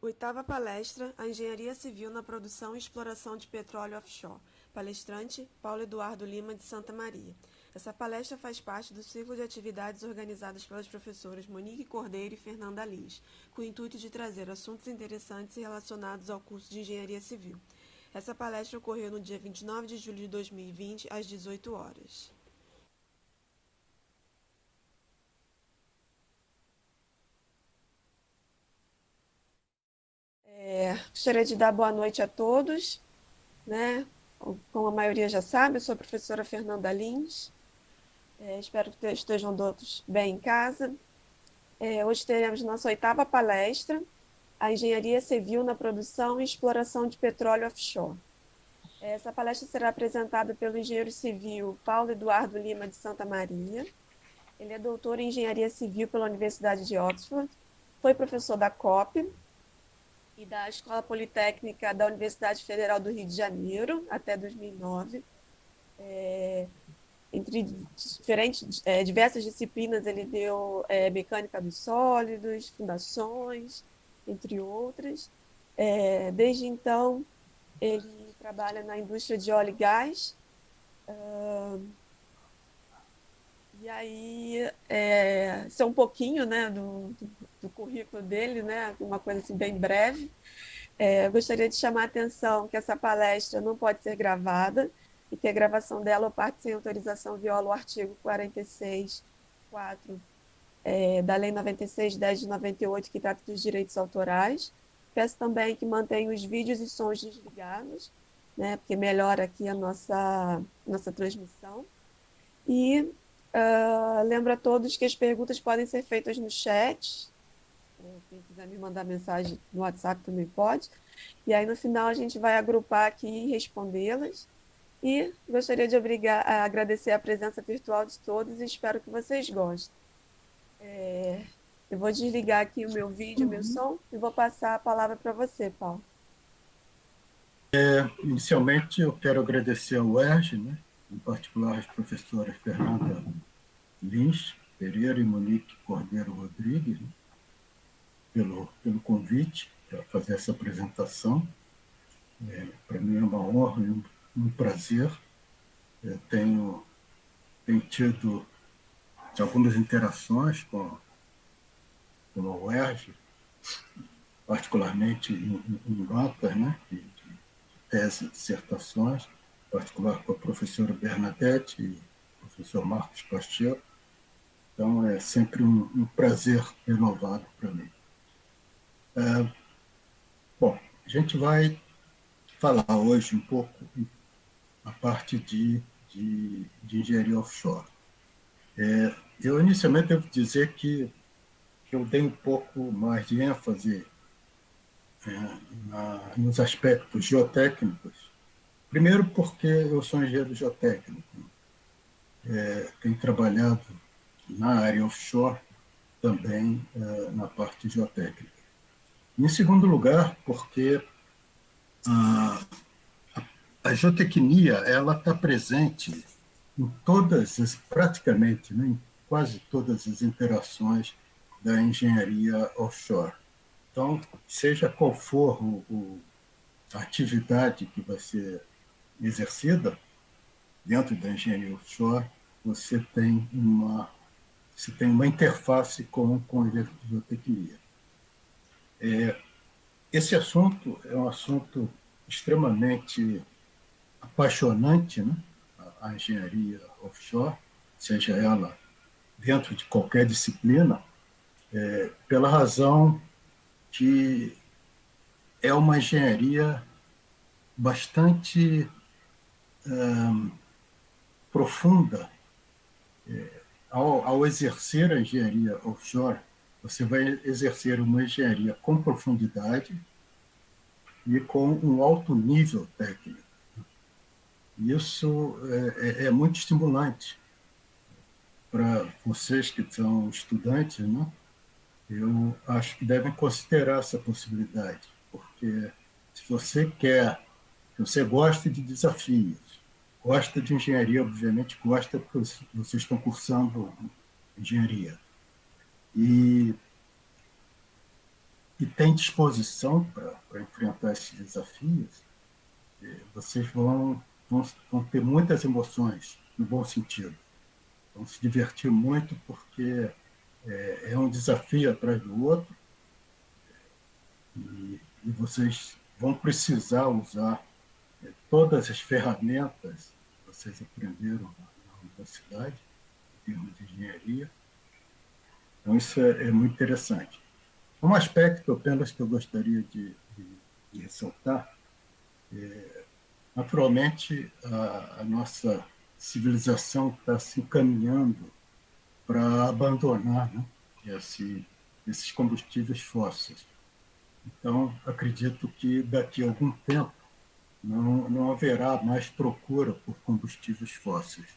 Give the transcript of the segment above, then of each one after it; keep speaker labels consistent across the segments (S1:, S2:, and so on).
S1: Oitava palestra: A Engenharia Civil na Produção e Exploração de Petróleo Offshore. Palestrante: Paulo Eduardo Lima, de Santa Maria. Essa palestra faz parte do ciclo de atividades organizadas pelas professoras Monique Cordeiro e Fernanda Liz, com o intuito de trazer assuntos interessantes relacionados ao curso de Engenharia Civil. Essa palestra ocorreu no dia 29 de julho de 2020, às 18 horas. Gostaria de dar boa noite a todos, né? Como a maioria já sabe, eu sou a professora Fernanda Lins. Espero que estejam todos bem em casa. Hoje teremos nossa oitava palestra, a Engenharia Civil na Produção e Exploração de Petróleo Offshore. Essa palestra será apresentada pelo engenheiro civil Paulo Eduardo Lima, de Santa Maria. Ele é doutor em Engenharia Civil pela Universidade de Oxford, foi professor da COP e da Escola Politécnica da Universidade Federal do Rio de Janeiro, até 2009. Entre diversas disciplinas, ele deu mecânica dos sólidos, fundações, entre outras. Desde então, ele trabalha na indústria de óleo e gás. E aí, isso é um pouquinho, né, do currículo dele, né, uma coisa assim bem breve. Eu gostaria de chamar a atenção que essa palestra não pode ser gravada e que a gravação dela ou parte sem autorização viola o artigo 46.4 da Lei 96/10 de 98, que trata dos direitos autorais. Peço também que mantenham os vídeos e sons desligados, né, porque melhora aqui a nossa transmissão. E lembro a todos que as perguntas podem ser feitas no chat, quem quiser me mandar mensagem no WhatsApp também pode. E aí, no final, a gente vai agrupar aqui e respondê-las. E gostaria de agradecer a presença virtual de todos e espero que vocês gostem. Eu vou desligar aqui o meu vídeo, o meu som, e vou passar a palavra para você, Paulo.
S2: Inicialmente, eu quero agradecer ao UERJ, né, em particular as professoras Fernanda Lins Pereira e Monique Cordeiro Rodrigues, né, pelo convite para fazer essa apresentação. Para mim é uma honra e um prazer. Tenho tido algumas interações com a UERJ, particularmente em notas, né, de tese e dissertações, em particular com a professora Bernadette e o professor Marcos Pacheco. Então, é sempre um prazer renovado para mim. Bom, a gente vai falar hoje um pouco a parte de engenharia offshore. Eu, inicialmente, devo dizer que eu dei um pouco mais de ênfase nos aspectos geotécnicos. Primeiro, porque eu sou engenheiro geotécnico, tenho trabalhado na área offshore também na parte geotécnica. Em segundo lugar, porque a, a geotecnia ela está presente em praticamente, né, em quase todas as interações da engenharia offshore. Então, seja qual for a atividade que vai ser exercida dentro da engenharia offshore, você tem uma interface com a geotecnia. Esse assunto é um assunto extremamente apaixonante, né? A engenharia offshore, seja ela dentro de qualquer disciplina, pela razão que é uma engenharia bastante profunda. Ao exercer a engenharia offshore, você vai exercer uma engenharia com profundidade e com um alto nível técnico. Isso é muito estimulante para vocês que são estudantes, né? Eu acho que devem considerar essa possibilidade, porque se se você gosta de desafios, gosta de engenharia, obviamente gosta porque vocês estão cursando engenharia. E e tem disposição para enfrentar esses desafios, vocês vão ter muitas emoções, no bom sentido. Vão se divertir muito, porque é um desafio atrás do outro, e vocês vão precisar usar todas as ferramentas que vocês aprenderam na universidade, em termos de engenharia. Então, isso é muito interessante. Um aspecto apenas que eu gostaria de ressaltar, naturalmente, a nossa civilização está se encaminhando para abandonar, né, esses combustíveis fósseis. Então, acredito que daqui a algum tempo não haverá mais procura por combustíveis fósseis.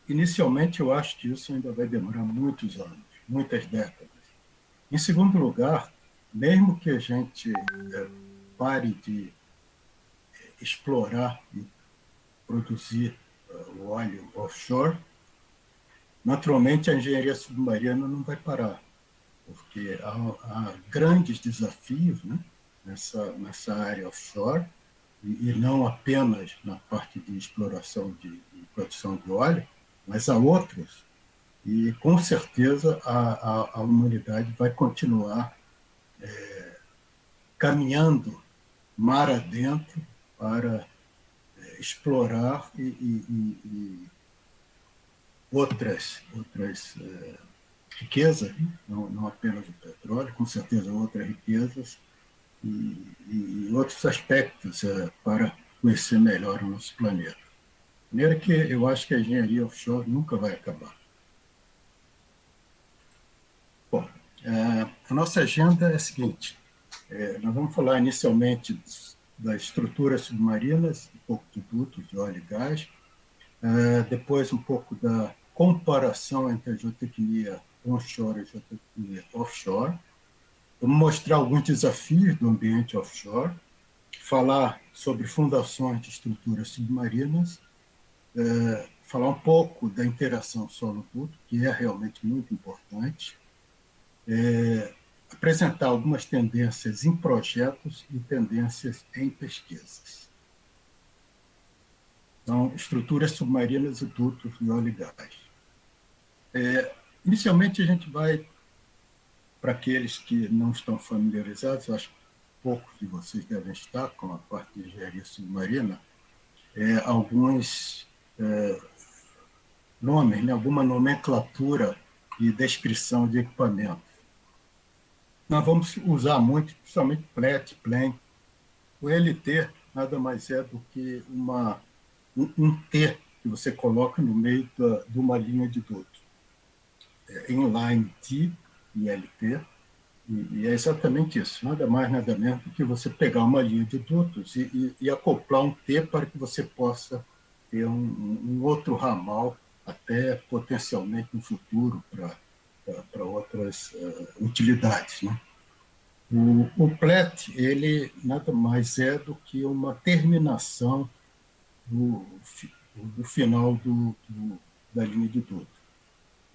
S2: Inicialmente, eu acho que isso ainda vai demorar muitos anos, muitas décadas. Em segundo lugar, mesmo que a gente pare de explorar e produzir o óleo offshore, naturalmente a engenharia submarina não vai parar, porque há grandes desafios, né, nessa área offshore, e não apenas na parte de exploração de produção de óleo, mas há outros. E, com certeza, a humanidade vai continuar caminhando mar adentro para explorar e outras riquezas, não apenas o petróleo, com certeza outras riquezas e outros aspectos para conhecer melhor o nosso planeta. De maneira que eu acho que a engenharia offshore nunca vai acabar. Bom, a nossa agenda é a seguinte: nós vamos falar inicialmente das estruturas submarinas, um pouco de dutos de óleo e gás, depois um pouco da comparação entre a geotecnia onshore e a geotecnia offshore. Vamos mostrar alguns desafios do ambiente offshore, falar sobre fundações de estruturas submarinas, falar um pouco da interação solo-duto, que é realmente muito importante, apresentar algumas tendências em projetos e tendências em pesquisas. Então, estruturas submarinas e dutos de óleo e gás. Inicialmente, a gente vai, para aqueles que não estão familiarizados, eu acho que poucos de vocês devem estar com a parte de engenharia submarina, alguns nomes, né, alguma nomenclatura e descrição de equipamento. Nós vamos usar muito, principalmente PLET, PLAN. O LT nada mais é do que um T que você coloca no meio de uma linha de duto. Inline T e LT, e é exatamente isso, nada mais, nada menos do que você pegar uma linha de dutos e acoplar um T para que você possa ter um outro ramal, até potencialmente no futuro, para outras utilidades, né? O PLET, ele nada mais é do que uma terminação do final da linha de duto.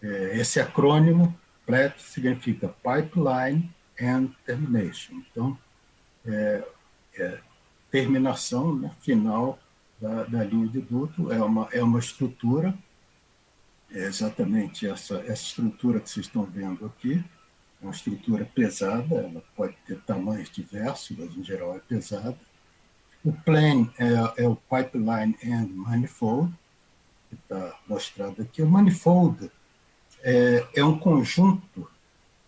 S2: Esse acrônimo, PLET, significa Pipeline and Termination. Então, terminação, né, final da linha de duto, é uma estrutura, exatamente essa estrutura que vocês estão vendo aqui, é uma estrutura pesada, ela pode ter tamanhos diversos, mas em geral é pesada. O plane é o Pipeline and Manifold, que está mostrado aqui. O manifold é um conjunto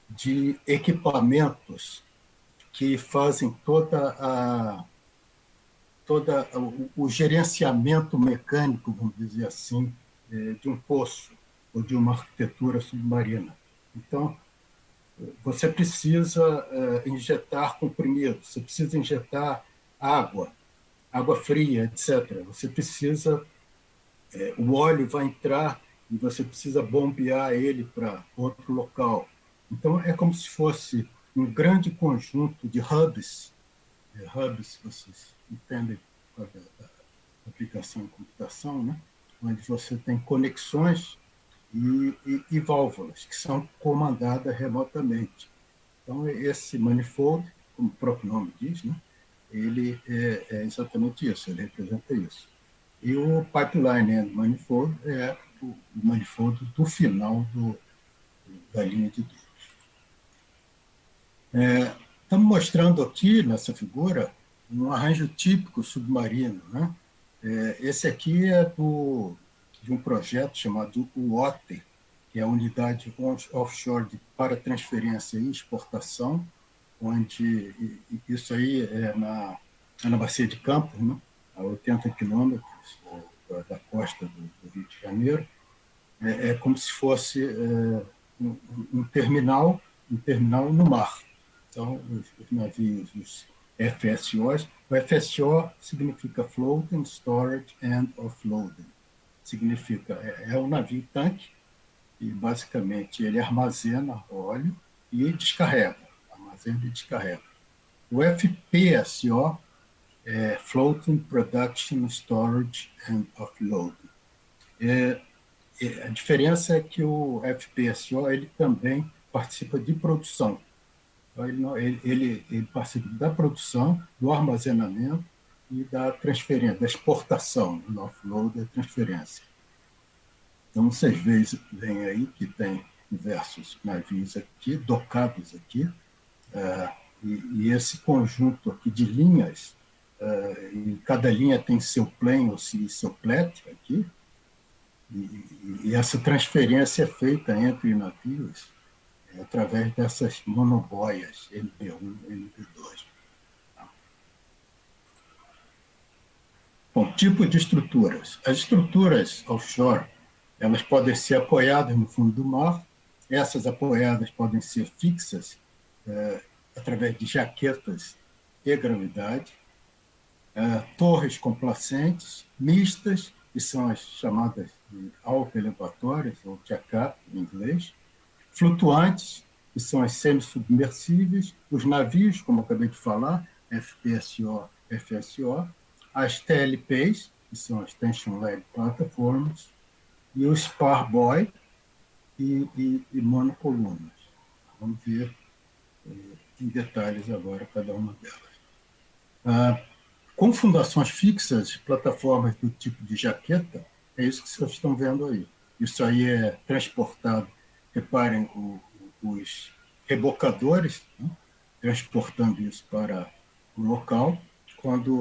S2: de equipamentos que fazem o gerenciamento mecânico, vamos dizer assim, de um poço ou de uma arquitetura submarina. Então, você precisa injetar comprimidos, você precisa injetar água fria, etc. Você precisa, o óleo vai entrar e você precisa bombear ele para outro local. Então, é como se fosse um grande conjunto de hubs. Hubs, vocês entendem qual é a aplicação em computação, né? Onde você tem conexões e válvulas que são comandadas remotamente. Então, esse manifold, como o próprio nome diz, né, ele é exatamente isso, ele representa isso. E o pipeline and manifold é o manifold do final da linha de Deus. Estamos mostrando aqui, nessa figura, um arranjo típico submarino. Né? Esse aqui é de um projeto chamado UOT, que é a Unidade Offshore para Transferência e Exportação, onde isso aí é na Bacia de Campos, né? A 80 quilômetros da costa do Rio de Janeiro. É como se fosse um terminal no mar. Então, os navios, os FSOs, o FSO significa Floating Storage and Offloading. Significa, um navio-tanque, e basicamente ele armazena óleo e descarrega, armazena e descarrega. O FPSO é Floating Production Storage and Offloading. A diferença é que o FPSO ele também participa de produção. Então, ele participa da produção, do armazenamento e da transferência, da exportação, do offload e transferência. Então, vocês veem aí que tem diversos navios aqui, docados aqui, e esse conjunto aqui de linhas, e cada linha tem seu plane ou seu plet aqui, e essa transferência é feita entre navios através dessas monoboias LB1 e LB2. Bom, tipo de estruturas. As estruturas offshore, elas podem ser apoiadas no fundo do mar. Essas apoiadas podem ser fixas através de jaquetas e gravidade. Torres complacentes, mistas, que são as chamadas de auto-elevatórias, ou jack-up em inglês. Flutuantes, que são as semi-submersíveis. Os navios, como eu acabei de falar, FPSO, FSO. As TLPs, que são as Tension Leg Platforms. E o spar buoy e monocolunas. Vamos ver em detalhes agora cada uma delas. Com fundações fixas, plataformas do tipo de jaqueta, é isso que vocês estão vendo aí. Isso aí é transportado, reparem os rebocadores, né, transportando isso para o local.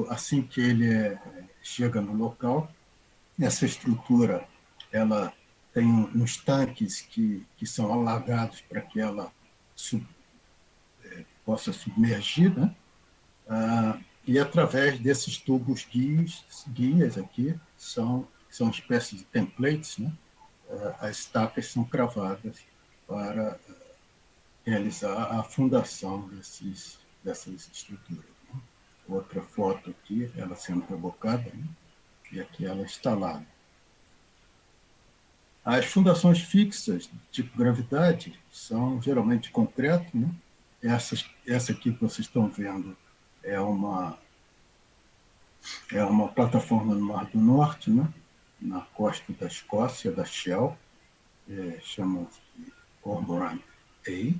S2: Assim que ele chega no local, essa estrutura ela tem uns tanques que são alagados para que ela possa submergir, né? E através desses tubos guias aqui, são espécies de templates, né? As estacas são cravadas para realizar a fundação dessas estruturas. Né? Outra foto aqui, ela sendo rebocada, né? E aqui ela instalada. As fundações fixas, tipo gravidade, são geralmente de concreto. Né? Essa aqui que vocês estão vendo é uma plataforma no Mar do Norte, né? Na costa da Escócia, da Shell, chama-se Cormorant A.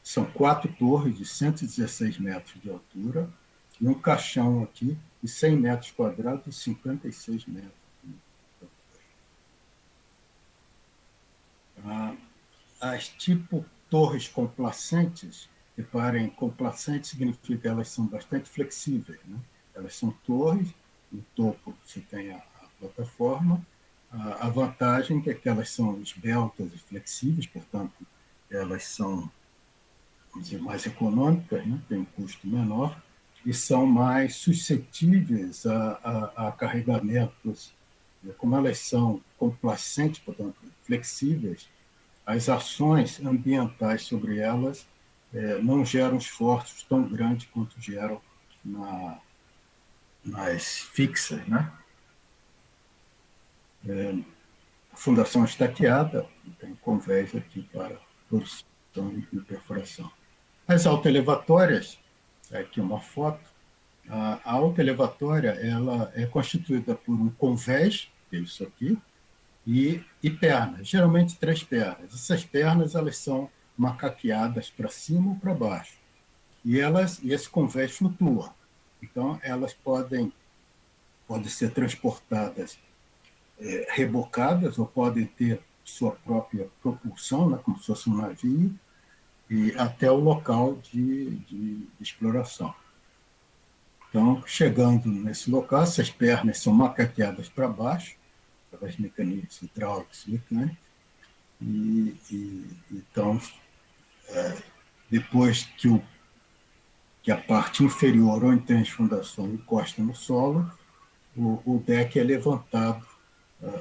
S2: São 4 torres de 116 metros de altura e um caixão aqui de 100 metros quadrados e 56 metros de altura. As tipo torres complacentes, reparem, complacente significa que elas são bastante flexíveis, né? Elas são torres, no topo você tem a plataforma. A vantagem é que elas são esbeltas e flexíveis, portanto, elas são, vamos dizer, mais econômicas, né? Tem um custo menor, e são mais suscetíveis a carregamentos. Como elas são complacentes, portanto, flexíveis, as ações ambientais sobre elas não geram esforços tão grandes quanto geram nas fixas, né? Fundação estaqueada, tem convés aqui para produção e perfuração. As autoelevatórias, aqui uma foto. A autoelevatória ela é constituída por um convés, que é isso aqui, e pernas, geralmente 3 pernas. Essas pernas elas são macaqueadas para cima ou para baixo. E esse convés flutua. Então, elas podem ser transportadas rebocadas ou podem ter sua própria propulsão, né, como se fosse um navio, e até o local de exploração. Então, chegando nesse local, essas pernas são macaqueadas para baixo, através de mecanismos hidráulicos e mecânicos, então, depois que a parte inferior, onde tem as fundações, encosta no solo, o deck é levantado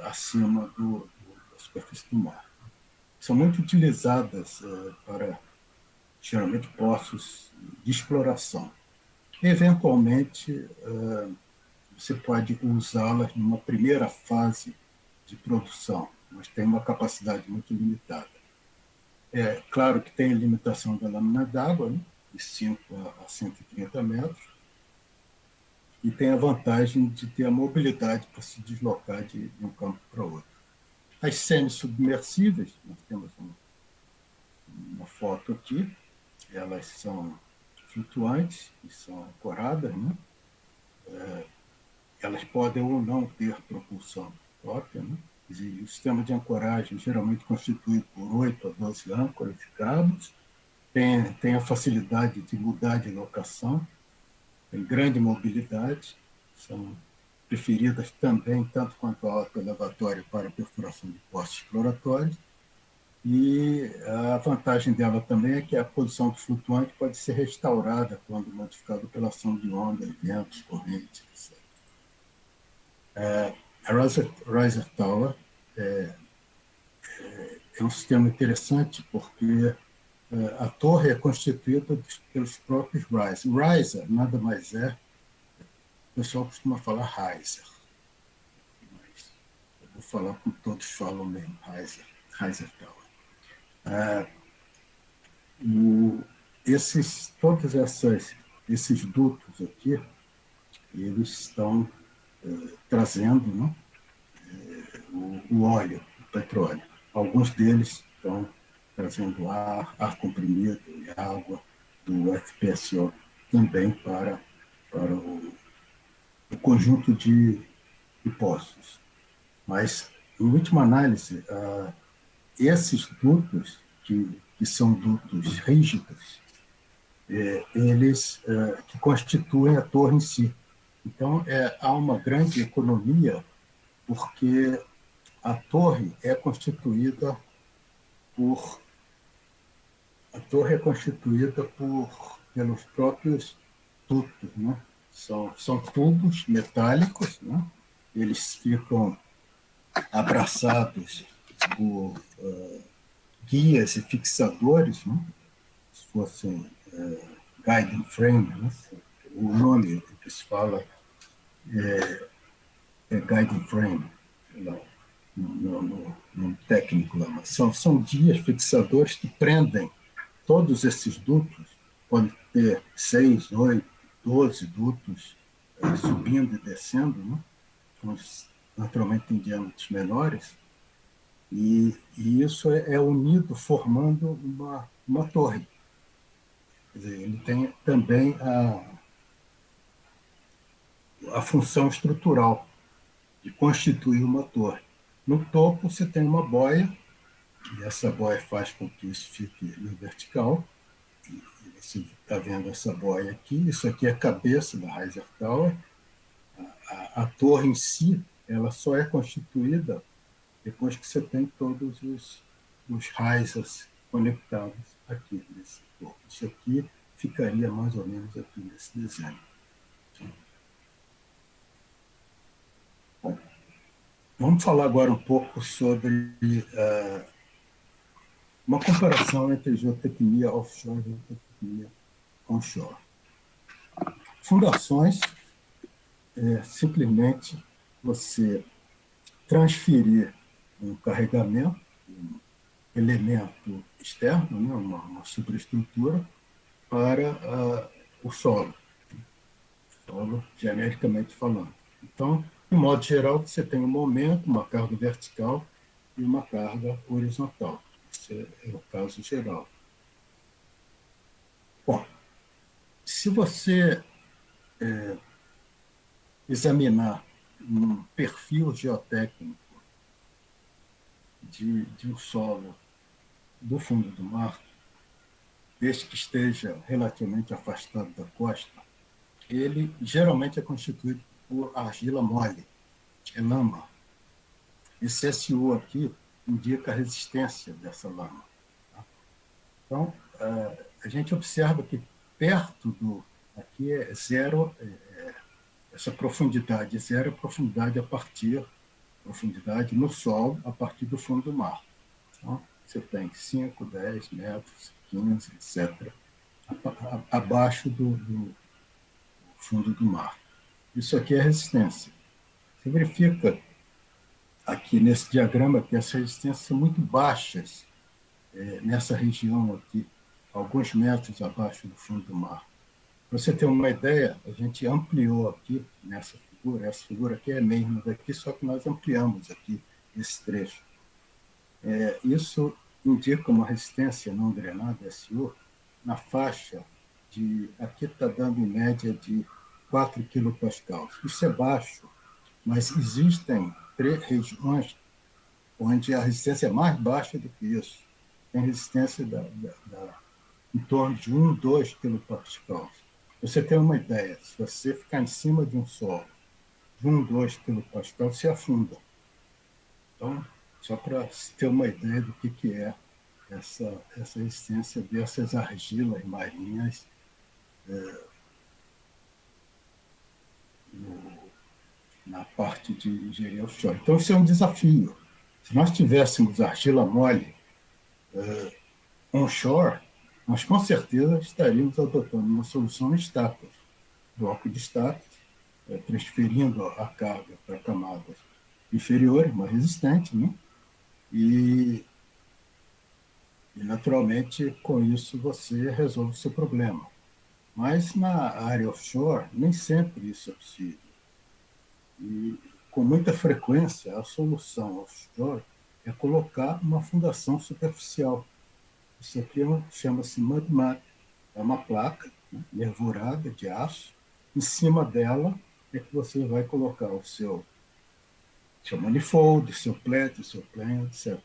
S2: acima da superfície do mar. São muito utilizadas para, geralmente, poços de exploração. Eventualmente, você pode usá-las numa primeira fase de produção, mas tem uma capacidade muito limitada. É claro que tem a limitação da lâmina d'água, né, de 5 a 130 metros, e tem a vantagem de ter a mobilidade para se deslocar de um campo para outro. As semi-submersíveis, nós temos uma foto aqui, elas são flutuantes e são ancoradas, né? Elas podem ou não ter propulsão própria, né? E o sistema de ancoragem geralmente constituído por 8 a 12 âncoras de cabos, tem a facilidade de mudar de locação, tem grande mobilidade, são preferidas também, tanto quanto a auto-elevatória para a perfuração de postes exploratórios, e a vantagem dela também é que a posição do flutuante pode ser restaurada quando modificada pela ação de ondas, ventos, correntes, etc. A Riser Tower é um sistema interessante porque a torre é constituída pelos próprios risers. Riser nada mais é, o pessoal costuma falar riser, mas eu vou falar como todos falam mesmo, Riser Tower. Todos esses dutos aqui, eles estão trazendo, né, o óleo, o petróleo. Alguns deles estão trazendo ar comprimido e água do FPSO também para o conjunto de poços. Mas, em última análise, esses dutos, que são dutos rígidos, eles que constituem a torre em si. Então, há uma grande economia, porque a torre é constituída pelos próprios dutos, né? São tubos metálicos, né? Eles ficam abraçados por guias e fixadores, né? Se fossem guiding frame, né? O nome que se fala é guiding frame, no técnico lá, mas são guias fixadores que prendem todos esses dutos, pode ter 6, 8, 12 dutos subindo e descendo, né? Naturalmente em diâmetros menores, e isso é unido formando uma torre. Quer dizer, ele tem também a função estrutural de constituir uma torre. No topo você tem uma boia, e essa boia faz com que isso fique no vertical. E você está vendo essa boia aqui, isso aqui é a cabeça da Riser Tower. A torre em si, ela só é constituída depois que você tem todos os risers conectados aqui nesse topo. Isso aqui ficaria mais ou menos aqui nesse desenho. Bom, vamos falar agora um pouco sobre uma comparação entre geotecnia offshore e geotecnia onshore. Fundações simplesmente você transferir um carregamento, um elemento externo, né, uma superestrutura, para o solo, genericamente falando. Então, de modo geral, você tem um momento, uma carga vertical e uma carga horizontal. Esse é o caso geral. Se você examinar um perfil geotécnico de um solo do fundo do mar, desde que esteja relativamente afastado da costa, ele geralmente é constituído por argila mole, é lama. Esse SU aqui indica a resistência dessa lama. Tá? Então, a gente observa que perto do... Aqui é zero, essa profundidade é zero, profundidade a partir... Profundidade no solo a partir do fundo do mar. Então, você tem 5, 10 metros, 15, etc., abaixo do fundo do mar. Isso aqui é resistência. Você verifica aqui nesse diagrama que essas resistências são muito baixas nessa região aqui, alguns metros abaixo do fundo do mar. Para você ter uma ideia, a gente ampliou aqui nessa figura, essa figura aqui é a mesma daqui, só que nós ampliamos aqui esse trecho. Isso indica uma resistência não drenada, SU, na faixa de, aqui está dando em média de 4 quilopascals. Isso é baixo, mas existem 3 regiões onde a resistência é mais baixa do que isso. Tem resistência em torno de 1, 2 quilopascals. Você tem uma ideia, se você ficar em cima de um solo de 1, 2 quilopascals, você afunda. Então, só para ter uma ideia do que é essa resistência dessas argilas marinhas na parte de engenharia offshore. Então, isso é um desafio. Se nós tivéssemos argila mole onshore, nós com certeza estaríamos adotando uma solução estática, bloco de estacas, transferindo a carga para camadas inferiores, mais resistentes, né? E, naturalmente, com isso, você resolve o seu problema. Mas na área offshore, nem sempre isso é possível. E, com muita frequência, a solução offshore é colocar uma fundação superficial. Isso aqui chama-se mud-mat. É uma placa, né, nervurada de aço. Em cima dela é que você vai colocar o seu manifold, seu plet, seu plane, etc.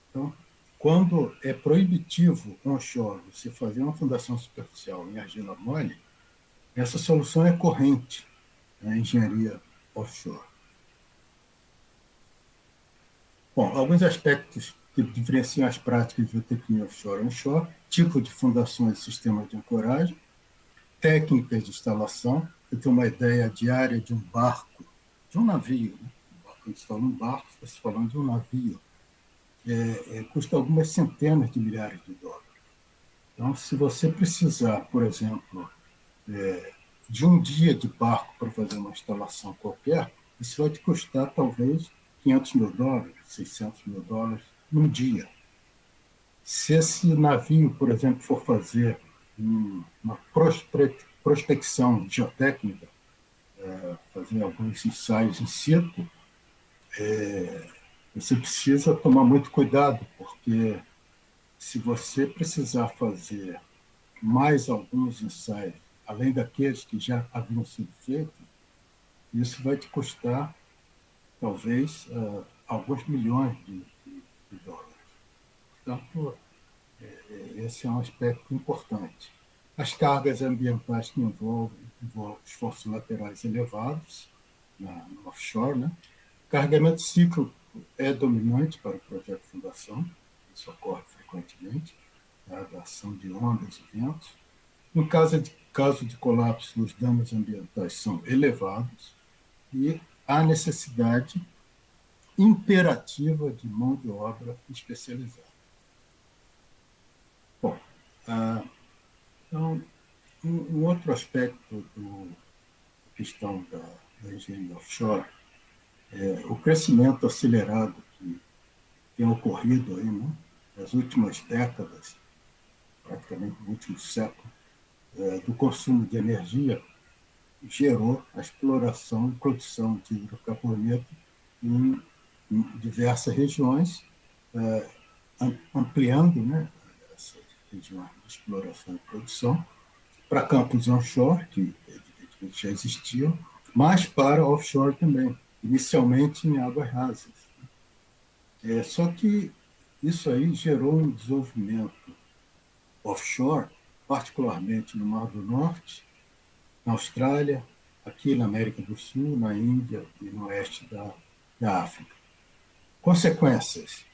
S2: Então, quando é proibitivo onshore você fazer uma fundação superficial em argila mole, essa solução é corrente na engenharia offshore. Bom, alguns aspectos que diferenciam as práticas de geotecnia offshore e onshore: tipo de fundações e sistemas de ancoragem, técnicas de instalação. Você tem uma ideia diária de um barco, de um navio, né? Quando se fala um barco, você está falando de um navio. Custa algumas centenas de milhares de dólares. Então, se você precisar, por exemplo, de um dia de barco para fazer uma instalação qualquer, isso vai te custar talvez $500 mil, $600 mil num dia. Se esse navio, por exemplo, for fazer uma prospecção geotécnica, fazer alguns ensaios in situ, você precisa tomar muito cuidado, porque se você precisar fazer mais alguns ensaios, além daqueles que já haviam sido feitos, isso vai te custar, talvez, alguns milhões de dólares. Portanto, esse é um aspecto importante. As cargas ambientais que envolvem esforços laterais elevados no offshore, né? Carregamento cíclico é dominante para o projeto de fundação, isso ocorre frequentemente, a ação de ondas e ventos. No caso de colapso, os danos ambientais são elevados e há necessidade imperativa de mão de obra especializada. Bom, então, um outro aspecto da questão da engenharia offshore é o crescimento acelerado que tem ocorrido aí, né, nas últimas décadas, praticamente no último século, do consumo de energia, gerou a exploração e produção de hidrocarboneto em diversas regiões, ampliando, né, essas regiões de exploração e produção, para campos onshore, que evidentemente já existiam, mas para offshore também, inicialmente em águas rasas. Só que isso aí gerou um desenvolvimento offshore, particularmente no Mar do Norte, na Austrália, aqui na América do Sul, na Índia e no oeste da África. Consequências: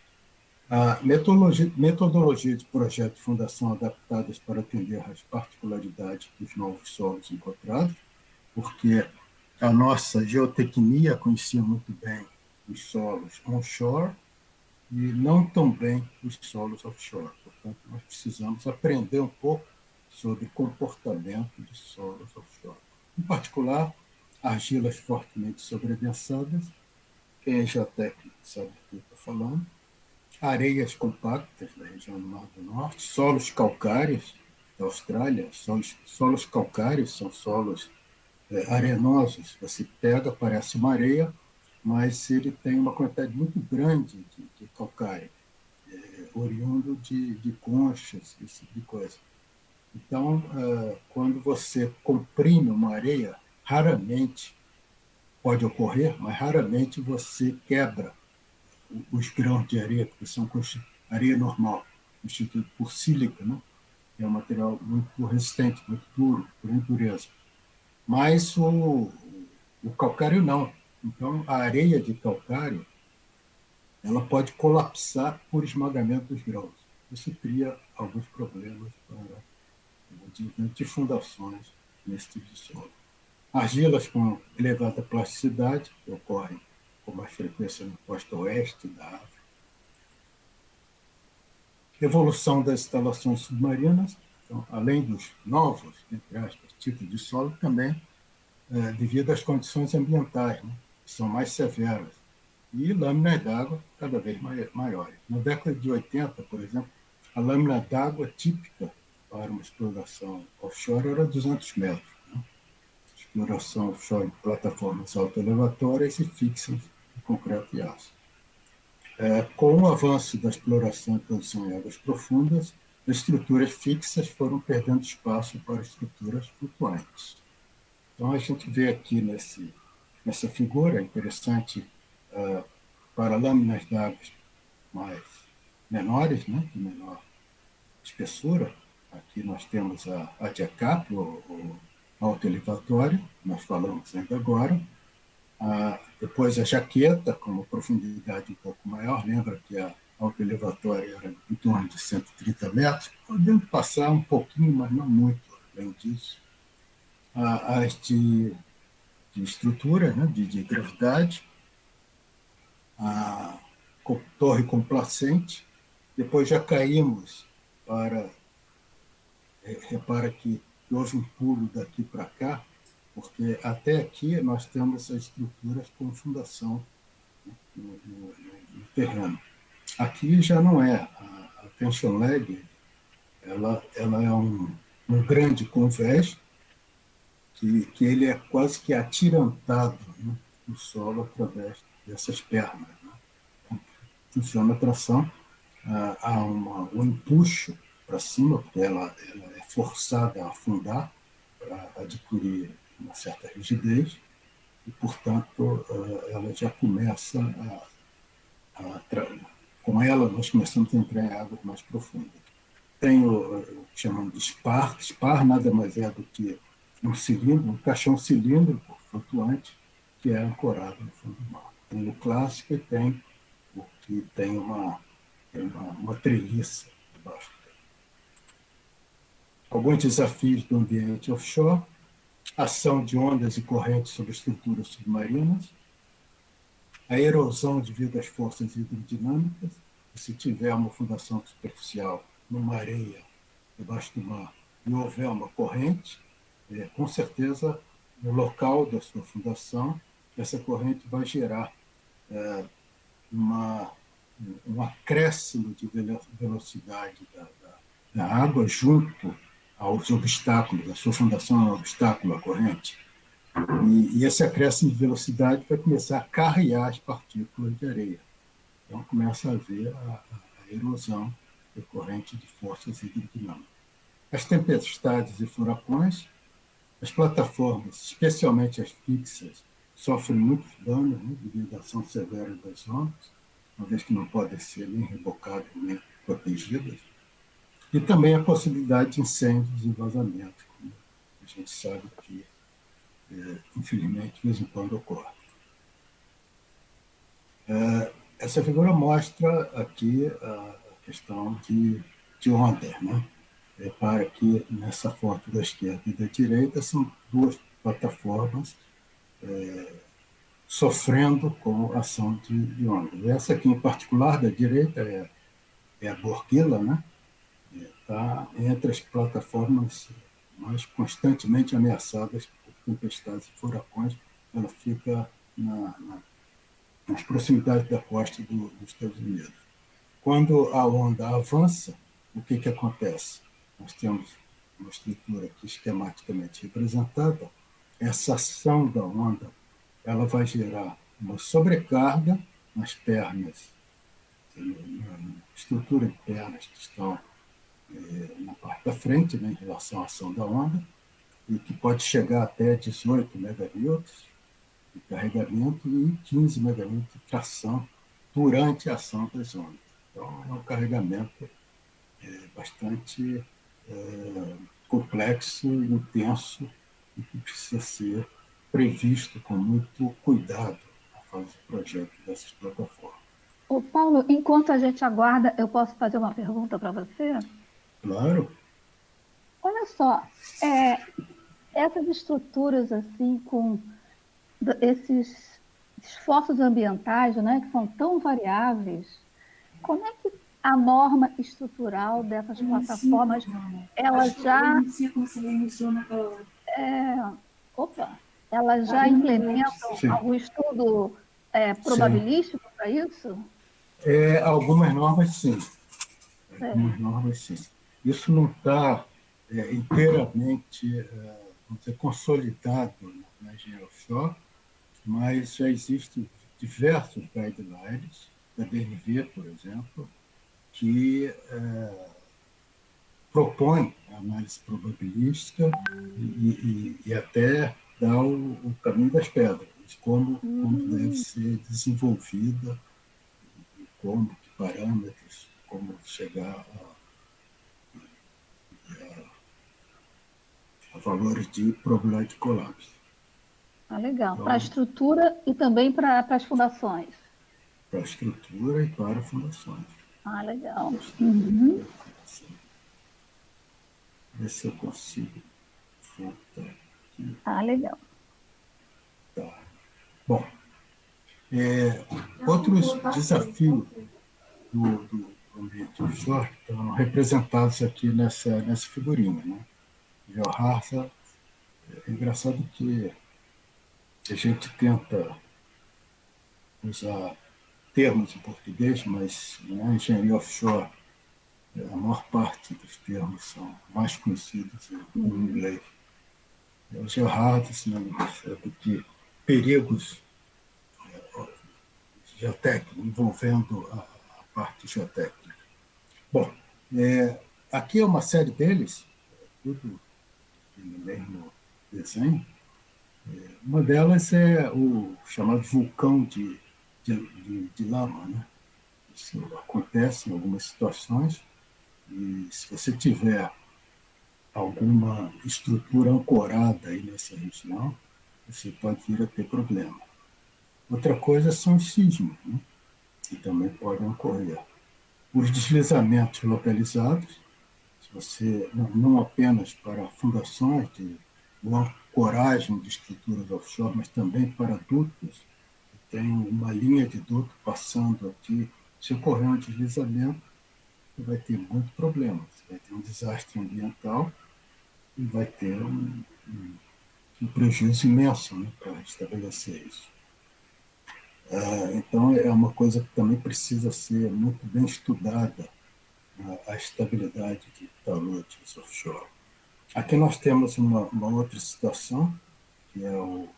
S2: a metodologia de projeto de fundação adaptadas para atender às particularidades dos novos solos encontrados, porque a nossa geotecnia conhecia muito bem os solos onshore e não tão bem os solos offshore. Portanto, nós precisamos aprender um pouco sobre comportamento de solos offshore. Em particular, argilas fortemente sobredensadas, quem é geotécnico sabe do que eu estou falando, areias compactas da região do Mar do Norte, solos calcários da Austrália. Solos calcários são solos arenosos. Você pega, parece uma areia, mas ele tem uma quantidade muito grande de calcário, oriundo de conchas, esse tipo de coisa. Então, quando você comprime uma areia, raramente pode ocorrer, mas raramente você quebra os grãos de areia, porque são areia normal, constituída por sílica, né? É um material muito resistente, muito duro, por impureza. Mas o calcário não. Então, a areia de calcário ela pode colapsar por esmagamento dos grãos. Isso cria alguns problemas para o desenvolvimento de fundações nesse tipo de solo. Argilas com elevada plasticidade, que ocorrem com mais frequência no costa oeste da África. Evolução das instalações submarinas, então, além dos novos, entre aspas, tipos de solo, também devido às condições ambientais, né, que são mais severas, e lâminas d'água cada vez maiores. Na década de 80, por exemplo, a lâmina d'água típica para uma exploração offshore era 200 metros. Né? Exploração offshore em plataformas autoelevatórias e fixas de concreto e aço. Com o avanço da exploração e produção em águas profundas, as estruturas fixas foram perdendo espaço para estruturas flutuantes. Então, a gente vê aqui nessa figura interessante para lâminas d'água mais menores, né, de menor espessura. Aqui nós temos a diacap, o autoelevatório, nós falamos ainda agora. Depois a jaqueta, com uma profundidade um pouco maior. Lembra que a autoelevatória era em torno de 130 metros, podendo passar um pouquinho, mas não muito além disso. As de estrutura, né, de gravidade, a torre complacente. Depois já caímos para... repara que houve um pulo daqui para cá, porque até aqui nós temos as estruturas com fundação, né, no terreno. Aqui já não é. A tension leg ela é um grande convés que ele é quase que atirantado, né, no solo através dessas pernas. Né? Então, funciona a tração, há um empuxo para cima, porque ela é forçada a afundar para adquirir uma certa rigidez, e, portanto, ela já começa com ela nós começamos a entrar em águas mais profundas. Tem o que chamamos de spar. Spar nada mais é do que um cilindro, um caixão cilíndrico flutuante que é ancorado no fundo do mar. Tem o clássico e tem o que tem uma treliça debaixo dele. Alguns desafios do ambiente offshore: ação de ondas e correntes sobre estruturas submarinas, a erosão devido às forças hidrodinâmicas. Se tiver uma fundação superficial numa areia debaixo do mar e houver uma corrente, com certeza, no local da sua fundação, essa corrente vai gerar um acréscimo de velocidade da água junto aos obstáculos. A sua fundação é um obstáculo à corrente. E esse acréscimo de velocidade vai começar a carrear as partículas de areia. Então, começa a haver a erosão decorrente de forças hidrodinâmicas. as tempestades e furacões, as plataformas, especialmente as fixas, sofrem muitos danos, né, devido à ação severa das ondas, uma vez que não podem ser nem rebocadas nem protegidas, e também a possibilidade de incêndios e vazamentos, como a gente sabe que, infelizmente, de vez em quando ocorre. Essa figura mostra aqui a questão de onda, né? Repara que nessa foto da esquerda e da direita são duas plataformas sofrendo com a ação de ondas. Essa aqui em particular, da direita, é a Borguila, né? Está entre as plataformas mais constantemente ameaçadas por tempestades e furacões. Ela fica nas proximidades da costa dos Estados Unidos. Quando a onda avança, o que acontece? Nós temos uma estrutura aqui esquematicamente representada. Essa ação da onda ela vai gerar uma sobrecarga nas pernas, na estrutura de pernas que estão na parte da frente, né, em relação à ação da onda, e que pode chegar até 18 meganewtons de carregamento e 15 meganewtons de tração durante a ação das ondas. Então, é um carregamento bastante complexo, intenso, e que precisa ser previsto com muito cuidado na fase de projeto dessas plataformas.
S3: Ô, Paulo, enquanto a gente aguarda, eu posso fazer uma pergunta para você?
S2: Claro,
S3: Olha só, é, essas estruturas assim, com esses esforços ambientais, né, que são tão variáveis, como é que a norma estrutural dessas plataformas, ela já, é, opa, elas já implementam
S2: sim,
S3: algum estudo
S2: sim.
S3: probabilístico para isso?
S2: Algumas normas, sim.
S3: É,
S2: Algumas normas, sim. Isso não está inteiramente, vamos dizer, consolidado na engenharia offshore, mas já existem diversos guidelines, da BNV, por exemplo, que propõe a análise probabilística e até dá o caminho das pedras, como deve
S3: hum,
S2: ser desenvolvida, como, que parâmetros, como chegar a valores de probabilidade de colapso.
S3: legal. Para a
S2: Então,
S3: estrutura e também para as fundações.
S2: para a estrutura e para fundações.
S3: Legal.
S2: Estrutura
S3: Uhum.
S2: e fundações. Ver se eu consigo voltar aqui.
S3: Legal.
S2: Tá. Bom, outros desafios do ambiente offshore estão representados aqui nessa figurinha. Né? Geoharsa, é engraçado que a gente tenta usar termos em português, mas na engenharia offshore a maior parte dos termos são mais conhecidos em
S3: Uhum.
S2: inglês. O geohazards, né, do que perigos geotécnicos envolvendo a parte geotécnica. Bom, aqui é uma série deles, tudo no mesmo desenho. Uma delas é o chamado vulcão de lama. Né? Isso acontece em algumas situações e se você tiver alguma estrutura ancorada aí nessa região, você pode vir a ter problema. Outra coisa são os sismos, né? Que também podem ocorrer. Os deslizamentos localizados, se você não apenas para fundações de ancoragem de estruturas offshore, mas também para dutos. Tem uma linha de duto passando aqui. Se ocorrer um deslizamento, você vai ter muito problema. Você vai ter um desastre ambiental e vai ter um prejuízo imenso, né, para estabelecer isso. Então, é uma coisa que também precisa ser muito bem estudada, a estabilidade de taludes offshore. Aqui nós temos uma outra situação, que é o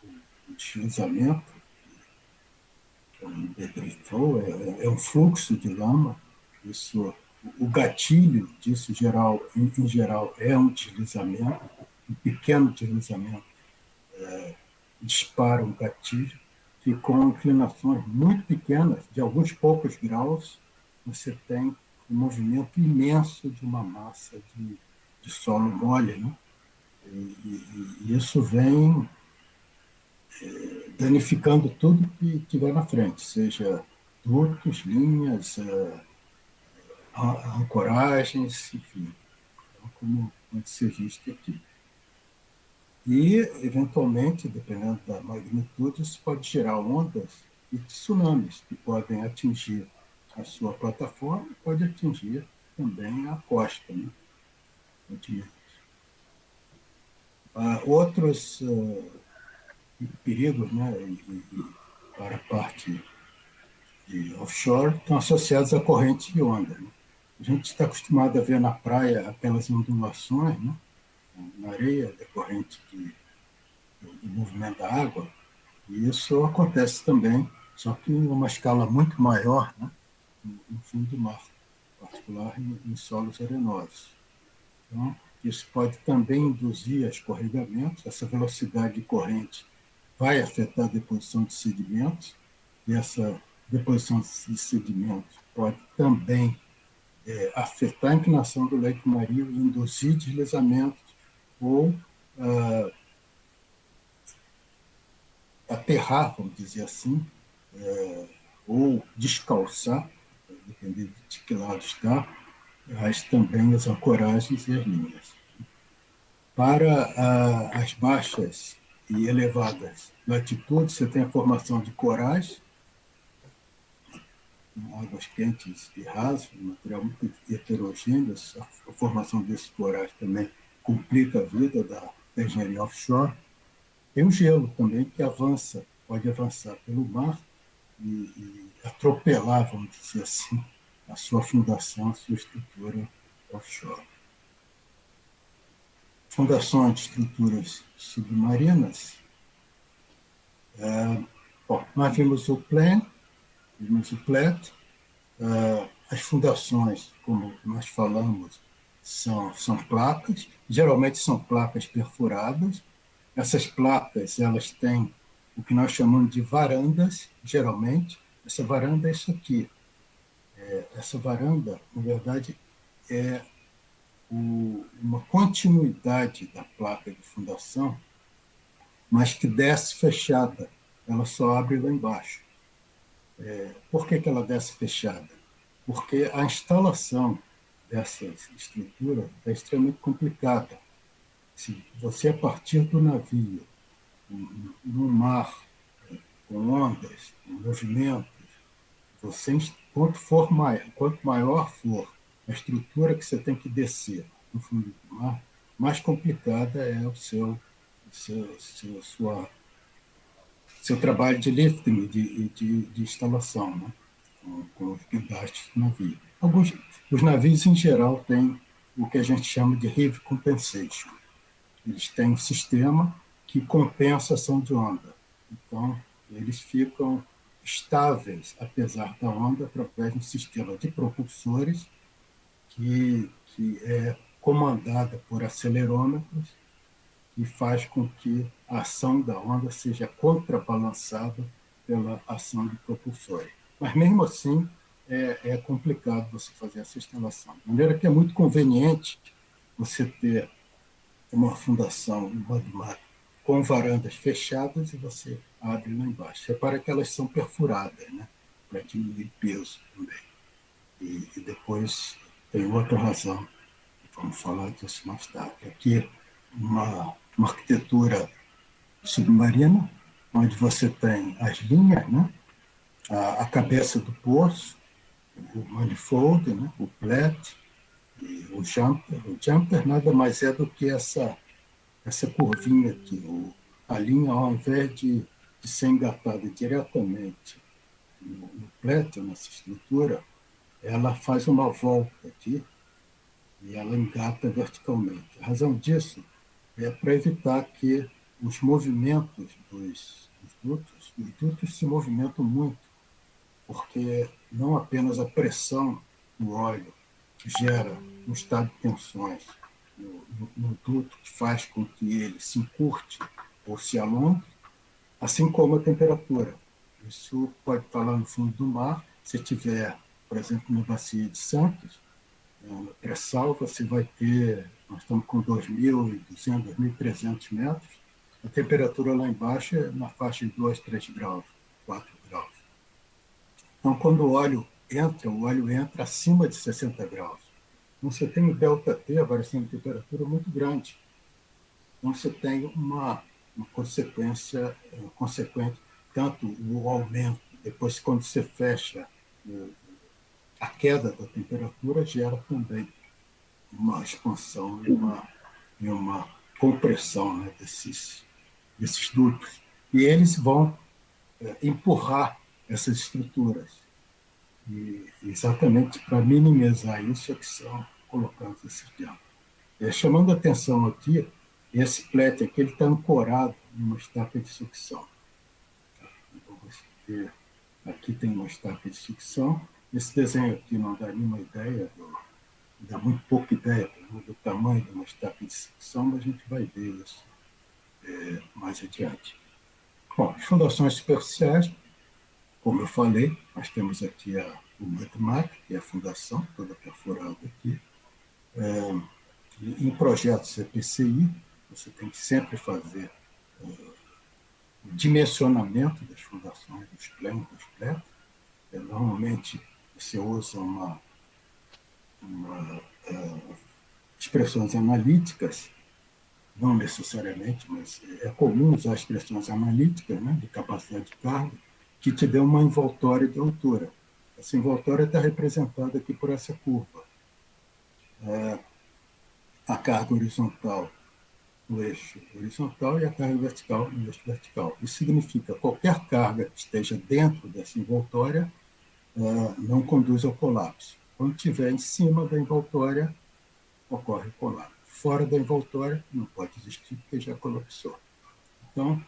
S2: deslizamento, um debris flow, é um fluxo de lama. Isso O gatilho disso, em geral, é um deslizamento, um pequeno deslizamento dispara um gatilho, que com inclinações muito pequenas, de alguns poucos graus, você tem um movimento imenso de uma massa de solo mole, né? E isso vem danificando tudo que tiver na frente, seja dutos, linhas, ancoragens, enfim, então, como pode ser visto aqui. E, eventualmente, dependendo da magnitude, isso pode gerar ondas e tsunamis que podem atingir a sua plataforma e pode atingir também a costa, né? Outros perigos, né, para a parte de offshore estão associados à corrente de onda, né? A gente está acostumado a ver na praia aquelas ondulações, né, na areia decorrente do movimento da água, e isso acontece também, só que em uma escala muito maior, né, no fundo do mar, em particular em solos arenosos. Então, isso pode também induzir escorregamentos, essa velocidade de corrente vai afetar a deposição de sedimentos, e essa deposição de sedimentos pode também afetar a inclinação do leito marinho e induzir deslizamentos ou aterrar, vamos dizer assim, ou descalçar, dependendo de que lado está, também as ancoragens e as linhas. Para as baixas e elevadas latitudes, você tem a formação de corais, águas quentes e rasas, um material muito heterogêneo. A formação desses corais também complica a vida da engenharia offshore. Tem o gelo também, que avança, pode avançar pelo mar e atropelar, vamos dizer assim, a sua fundação, a sua estrutura offshore. Fundações de estruturas submarinas. Nós vimos o plan, vimos o plat. As fundações, como nós falamos, são placas, geralmente são placas perfuradas. Essas placas, elas têm o que nós chamamos de varandas, geralmente. Essa varanda é isso aqui. Essa varanda, na verdade, é uma continuidade da placa de fundação, mas que desce fechada. Ela só abre lá embaixo. Por que ela desce fechada? Porque a instalação dessas estruturas é extremamente complicada. Se você, a partir do navio, no mar, com ondas, com movimentos, você, quanto maior for a estrutura que você tem que descer no fundo do mar, mais complicada é o seu trabalho de lifting, de instalação, né? Com os guindastes do navio. Os navios, em geral, têm o que a gente chama de heave compensation. Eles têm um sistema que compensa a ação de onda. Então, eles ficam estáveis, apesar da onda, através de um sistema de propulsores que é comandada por acelerômetros e faz com que a ação da onda seja contrabalançada pela ação do propulsor. Mas, mesmo assim, é complicado você fazer essa instalação. De maneira que é muito conveniente você ter uma fundação, uma do mar, com varandas fechadas e você abre lá embaixo. Repara que elas são perfuradas, né? Para diminuir peso também. E depois tem outra razão, vamos falar disso mais tarde. Aqui, uma arquitetura submarina, onde você tem as linhas, né? A cabeça do poço, o manifold, né? O plat, e o jumper. O jumper nada mais é do que essa curvinha aqui. A linha, ao invés de ser engatada diretamente no plat, nessa estrutura, ela faz uma volta aqui e ela engata verticalmente. A razão disso é para evitar que os movimentos dos dutos se movimentam muito, porque não apenas a pressão no óleo gera um estado de tensões no duto que faz com que ele se encurte ou se alongue, assim como a temperatura. Isso pode estar lá no fundo do mar. Se tiver, por exemplo, na bacia de Santos, no pré-sal, você vai ter, nós estamos com 2.200, 2.300 metros, a temperatura lá embaixo é na faixa de 2, 3 graus, 4 graus. Então, quando o óleo entra acima de 60 graus. Então, você tem um ΔT, a variação de temperatura, muito grande. Então, você tem uma consequência consequente, tanto o aumento, depois, quando você fecha, a queda da temperatura gera também uma expansão e uma compressão, né, desses dutos. E eles vão empurrar essas estruturas. E exatamente para minimizar isso é que são colocados esses diâmetros. Chamando a atenção aqui, esse plete aqui está ancorado em uma estaca de sucção. Então, aqui tem uma estaca de sucção. Esse desenho aqui não dá nenhuma ideia, dá muito pouca ideia do tamanho de uma estaca de sucção, mas a gente vai ver isso mais adiante. Bom, as fundações superficiais, como eu falei, nós temos aqui o mudmac, que é a fundação, toda perfurada aqui. Em projetos EPCI, você tem que sempre fazer o dimensionamento das fundações, dos plenos, dos pletos. Normalmente, você usa expressões analíticas, não necessariamente, mas é comum usar expressões analíticas, né, de capacidade de carga, que te dê uma envoltória de altura. Essa envoltória está representada aqui por essa curva. A carga horizontal no eixo horizontal e a carga vertical no eixo vertical. Isso significa que qualquer carga que esteja dentro dessa envoltória não conduz ao colapso. Quando estiver em cima da envoltória, ocorre colapso. Fora da envoltória, não pode existir porque já colapsou. Então,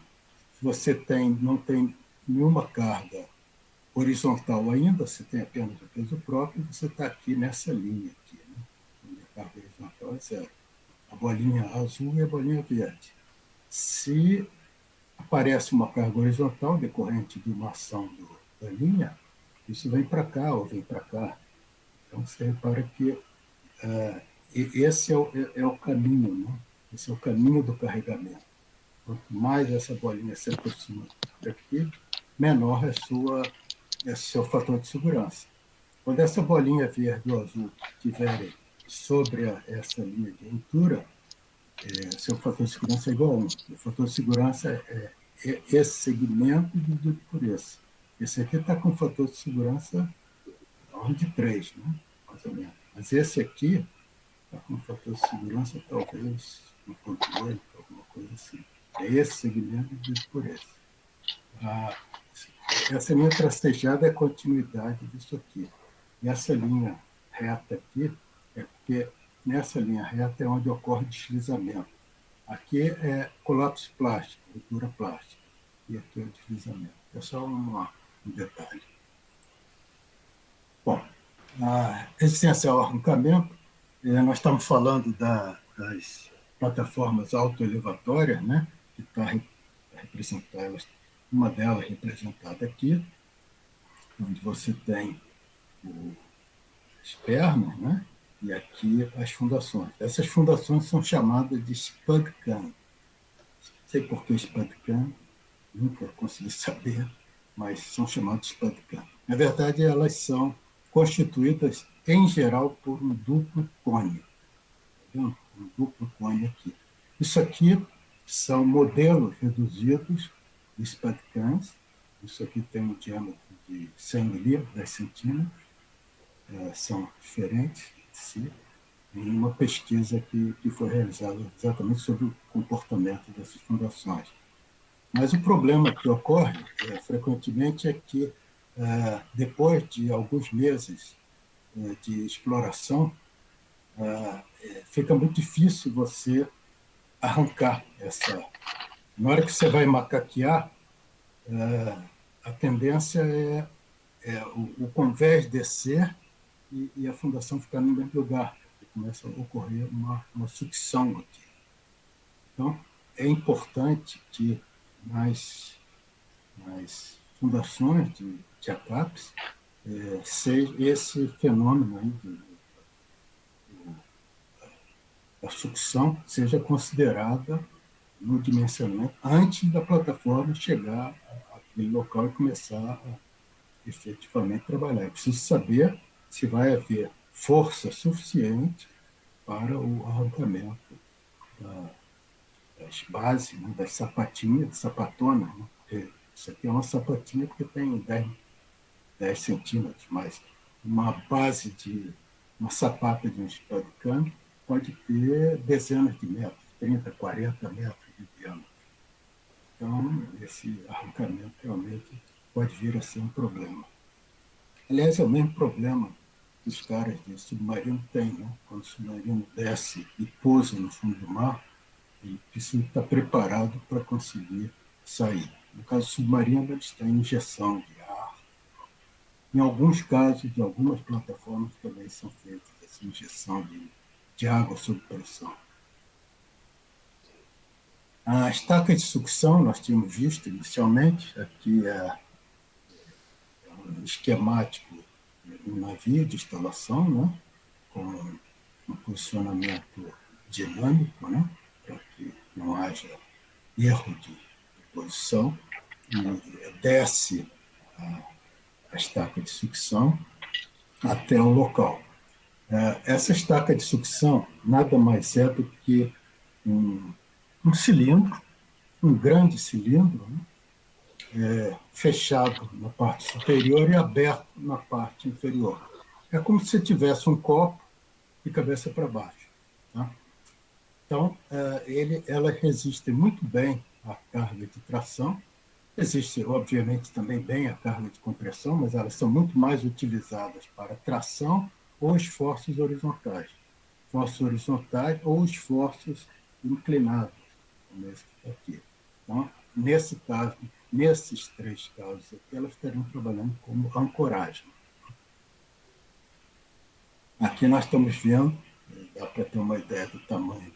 S2: se você não tem nenhuma carga horizontal ainda, você tem apenas o peso próprio, você está aqui nessa linha aqui, né? Onde a carga horizontal é zero. A bolinha azul e a bolinha verde. Se aparece uma carga horizontal decorrente de uma ação da linha, isso vem para cá ou vem para cá. Então, você repara que esse é o caminho, né? Esse é o caminho do carregamento. Quanto mais essa bolinha se aproxima daqui, menor é seu fator de segurança. Quando essa bolinha verde ou azul estiverem sobre essa linha de altura, seu fator de segurança é igual a 1. O fator de segurança é esse segmento dividido por esse. Esse aqui está com fator de segurança de 3, né? Mais ou menos. Mas esse aqui está com fator de segurança talvez 1,8, alguma coisa assim. É esse segmento dividido por esse. Essa linha tracejada é a continuidade disso aqui. E essa linha reta aqui é porque nessa linha reta é onde ocorre deslizamento. Aqui é colapso plástico, ruptura plástica. E aqui é o deslizamento. É só um detalhe. Bom, a resistência ao arrancamento, nós estamos falando das plataformas autoelevatórias, né? Que está representada, uma delas representada aqui, onde você tem as pernas, né? E aqui as fundações. Essas fundações são chamadas de spud can. Não sei por que spud can, nunca consegui saber, mas são chamadas de spud can. Na verdade, elas são constituídas, em geral, por um duplo cone. Um duplo cone aqui. Isso aqui são modelos reduzidos de spud cans. Isso aqui tem um diâmetro de 100 milímetros, 10 centímetros. São diferentes de si, em uma pesquisa que foi realizada exatamente sobre o comportamento dessas fundações. Mas o problema que ocorre frequentemente é que, depois de alguns meses de exploração, fica muito difícil você arrancar essa. Na hora que você vai macaquear, a tendência é o convés descer e a fundação ficar no mesmo lugar, porque começa a ocorrer uma sucção aqui. Então, é importante que nas fundações de ACAPs, seja esse fenômeno aí da sucção seja considerada no dimensionamento antes da plataforma chegar àquele local e começar a efetivamente trabalhar. É preciso saber se vai haver força suficiente para o arrancamento das bases, né, das sapatinhas, de sapatona. Né? Isso aqui é uma sapatinha porque tem 10 centímetros, mas uma base de uma sapata de um chapéu de cano pode ter dezenas de metros, 30, 40 metros de diâmetro. Então, esse arrancamento realmente pode vir a ser um problema. Aliás, é o mesmo problema que os caras de submarino têm, né? Quando o submarino desce e pousa no fundo do mar, ele precisa estar preparado para conseguir sair. No caso submarino, ele está em injeção de ar. Em alguns casos, de algumas plataformas, também são feitas essa injeção de água sob pressão. A estaca de sucção, nós tínhamos visto inicialmente, aqui é um esquemático de um navio de instalação, né, com um posicionamento dinâmico, né, para que não haja erro de posição, e desce a estaca de sucção até o local. Essa estaca de sucção nada mais é do que um cilindro, um grande cilindro, né, fechado na parte superior e aberto na parte inferior. É como se tivesse um copo de cabeça para baixo. Tá? Então, ela resiste muito bem à carga de tração. Existe, obviamente, também bem a carga de compressão, mas elas são muito mais utilizadas para tração ou esforços horizontais. Esforços horizontais ou esforços inclinados, como esse aqui. Então, nesse caso, nesses três casos aqui, elas estariam trabalhando como ancoragem. Aqui nós estamos vendo, dá para ter uma ideia do tamanho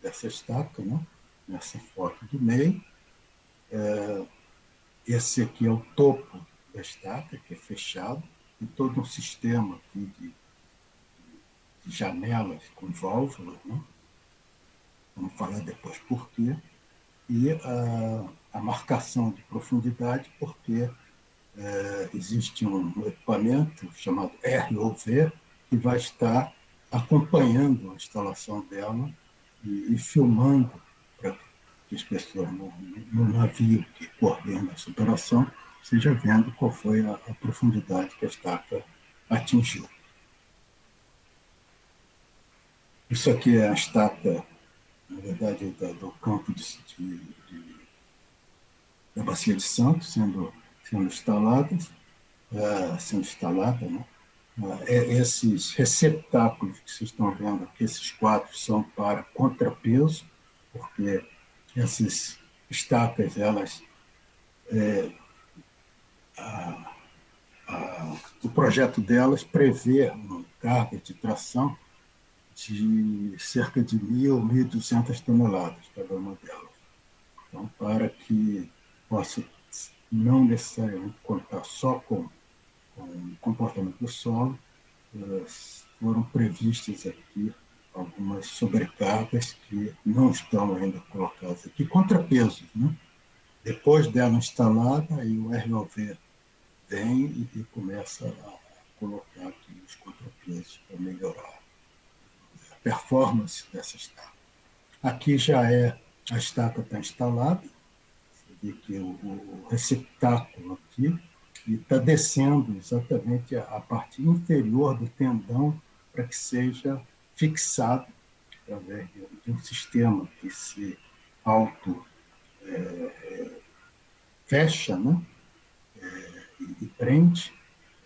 S2: dessa estaca, né? Nessa foto do meio. Esse aqui é o topo da estaca, que é fechado, e todo um sistema aqui de janelas com válvulas, né? Vamos falar depois por quê. E a marcação de profundidade, porque existe um equipamento chamado ROV, que vai estar acompanhando a instalação dela e filmando para que as pessoas no navio que coordena essa operação estejam vendo qual foi a profundidade que a estaca atingiu. Isso aqui é a estaca, na verdade, do campo da Bacia de Santos, sendo instalada, né? Esses receptáculos que vocês estão vendo aqui, esses quadros, são para contrapeso, porque essas estacas, elas, o projeto delas prevê uma carga de tração de cerca de 1.200 toneladas, cada uma delas. Então, para que possa não necessariamente contar só com o comportamento do solo, foram previstas aqui algumas sobrecargas que não estão ainda colocadas aqui, contrapesos, né? Depois dela instalada, aí o ROV vem e começa a colocar aqui os contrapesos para melhorar a performance dessa estaca. Aqui já a estaca está instalada, você vê que o receptáculo aqui está descendo exatamente a parte inferior do tendão para que seja fixado através de um sistema que se auto fecha, né? E prende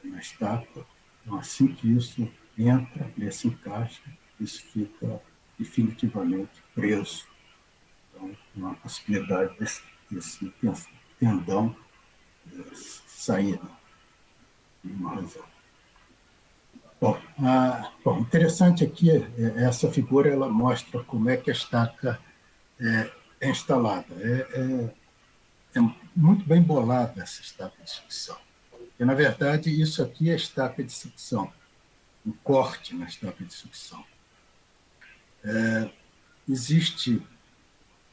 S2: na estaca. Então, assim que isso entra, ele se encaixa, isso fica definitivamente preso. Então, não há possibilidade desse tendão sair, por uma razão. Bom, interessante aqui, essa figura ela mostra como é que a estaca é instalada. É muito bem bolada essa estaca de sucção. Porque, na verdade, isso aqui é estaca de sucção, um corte na estaca de sucção. Existe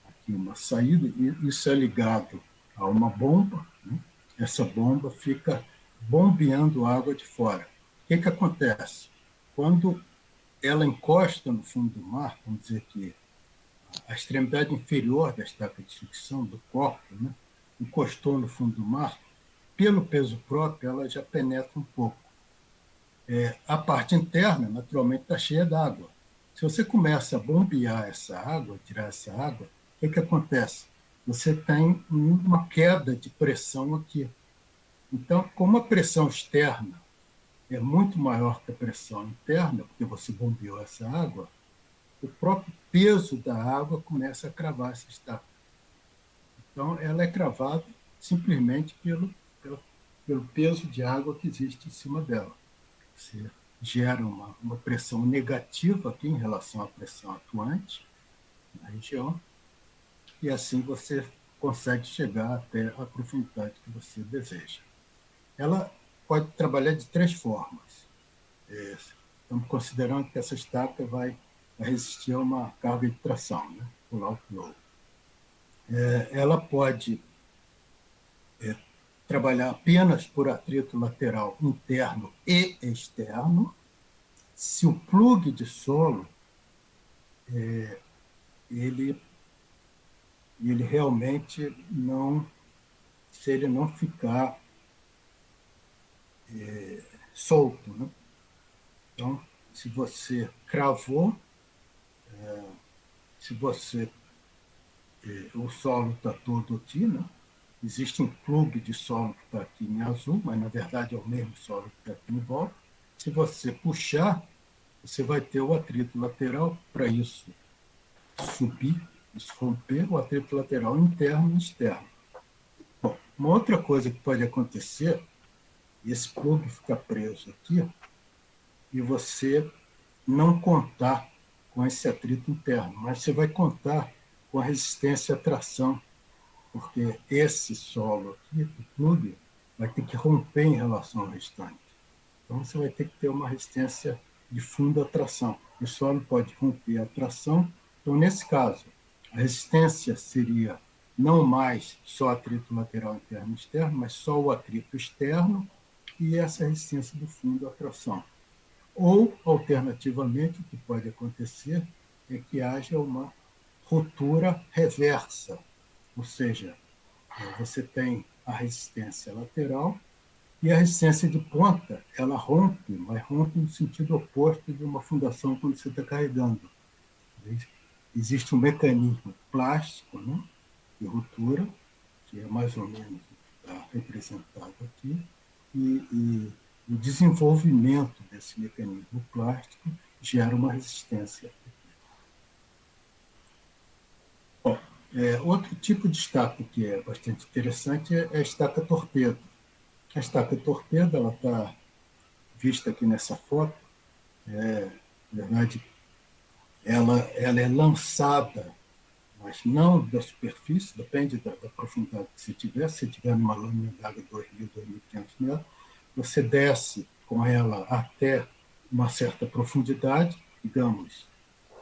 S2: aqui uma saída, e isso é ligado a uma bomba, né? Essa bomba fica bombeando água de fora. O que acontece? Quando ela encosta no fundo do mar, vamos dizer que a extremidade inferior da estaca de sucção, do corpo, né, encostou no fundo do mar, pelo peso próprio, ela já penetra um pouco. A parte interna, naturalmente, está cheia d'água. Se você começa a bombear essa água, tirar essa água, o que acontece? Você tem uma queda de pressão aqui. Então, como a pressão externa é muito maior que a pressão interna, porque você bombeou essa água, o próprio peso da água começa a cravar essa estaca. Então, ela é cravada simplesmente pelo peso de água que existe em cima dela. Você gera uma pressão negativa aqui em relação à pressão atuante na região, e assim você consegue chegar até a profundidade que você deseja. Ela pode trabalhar de três formas. Estamos considerando que essa estaca vai resistir a uma carga de tração, né? Pull out flow. Ela pode trabalhar apenas por atrito lateral interno e externo. Se o plug de solo ele realmente não, se ele não ficar solto, né? Então, se você cravou, se você o solo está todo aqui, né? Existe um plug de solo que está aqui em azul, mas na verdade é o mesmo solo que está aqui em volta. Se você puxar, você vai ter o atrito lateral. Para isso subir, isso romper o atrito lateral interno e externo. Bom, uma outra coisa que pode acontecer, esse plug fica preso aqui e você não contar com esse atrito interno, mas você vai contar com a resistência à tração, porque esse solo aqui, do plug, vai ter que romper em relação ao restante. Então você vai ter que ter uma resistência de fundo à tração. O solo pode romper a tração. Então, nesse caso, a resistência seria não mais só atrito lateral interno e externo, mas só o atrito externo e essa resistência do fundo à tração. Ou, alternativamente, o que pode acontecer é que haja uma ruptura reversa, ou seja, você tem a resistência lateral e a resistência de ponta, ela rompe, mas rompe no sentido oposto de uma fundação quando você está carregando. Existe um mecanismo plástico, né, de ruptura, que é mais ou menos o que está representado aqui, e o desenvolvimento desse mecanismo plástico gera uma resistência. Bom, outro tipo de estaca que é bastante interessante é a estaca torpedo. A estaca torpedo, ela está vista aqui nessa foto, na verdade, ela é lançada, mas não da superfície, depende da profundidade que você tiver. Se você tiver numa lâmina d'água de 2.000, 2.500 metros, você desce com ela até uma certa profundidade, digamos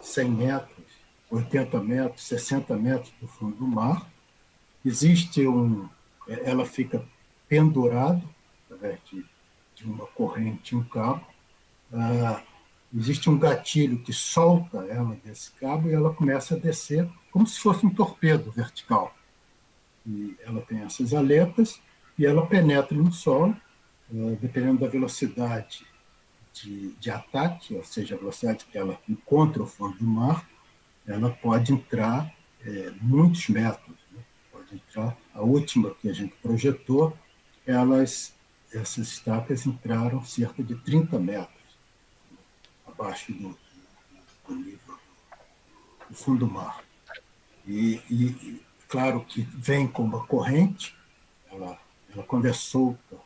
S2: 100 metros, 80 metros, 60 metros do fundo do mar. Ela fica pendurada através de uma corrente, um cabo. Existe um gatilho que solta ela desse cabo e ela começa a descer como se fosse um torpedo vertical. E ela tem essas aletas e ela penetra no solo, dependendo da velocidade de ataque, ou seja, a velocidade que ela encontra o fundo do mar, ela pode entrar muitos metros, né? Pode entrar. A última que a gente projetou, essas estacas entraram cerca de 30 metros abaixo do nível do fundo do mar. E claro que vem com uma corrente, ela quando é solta,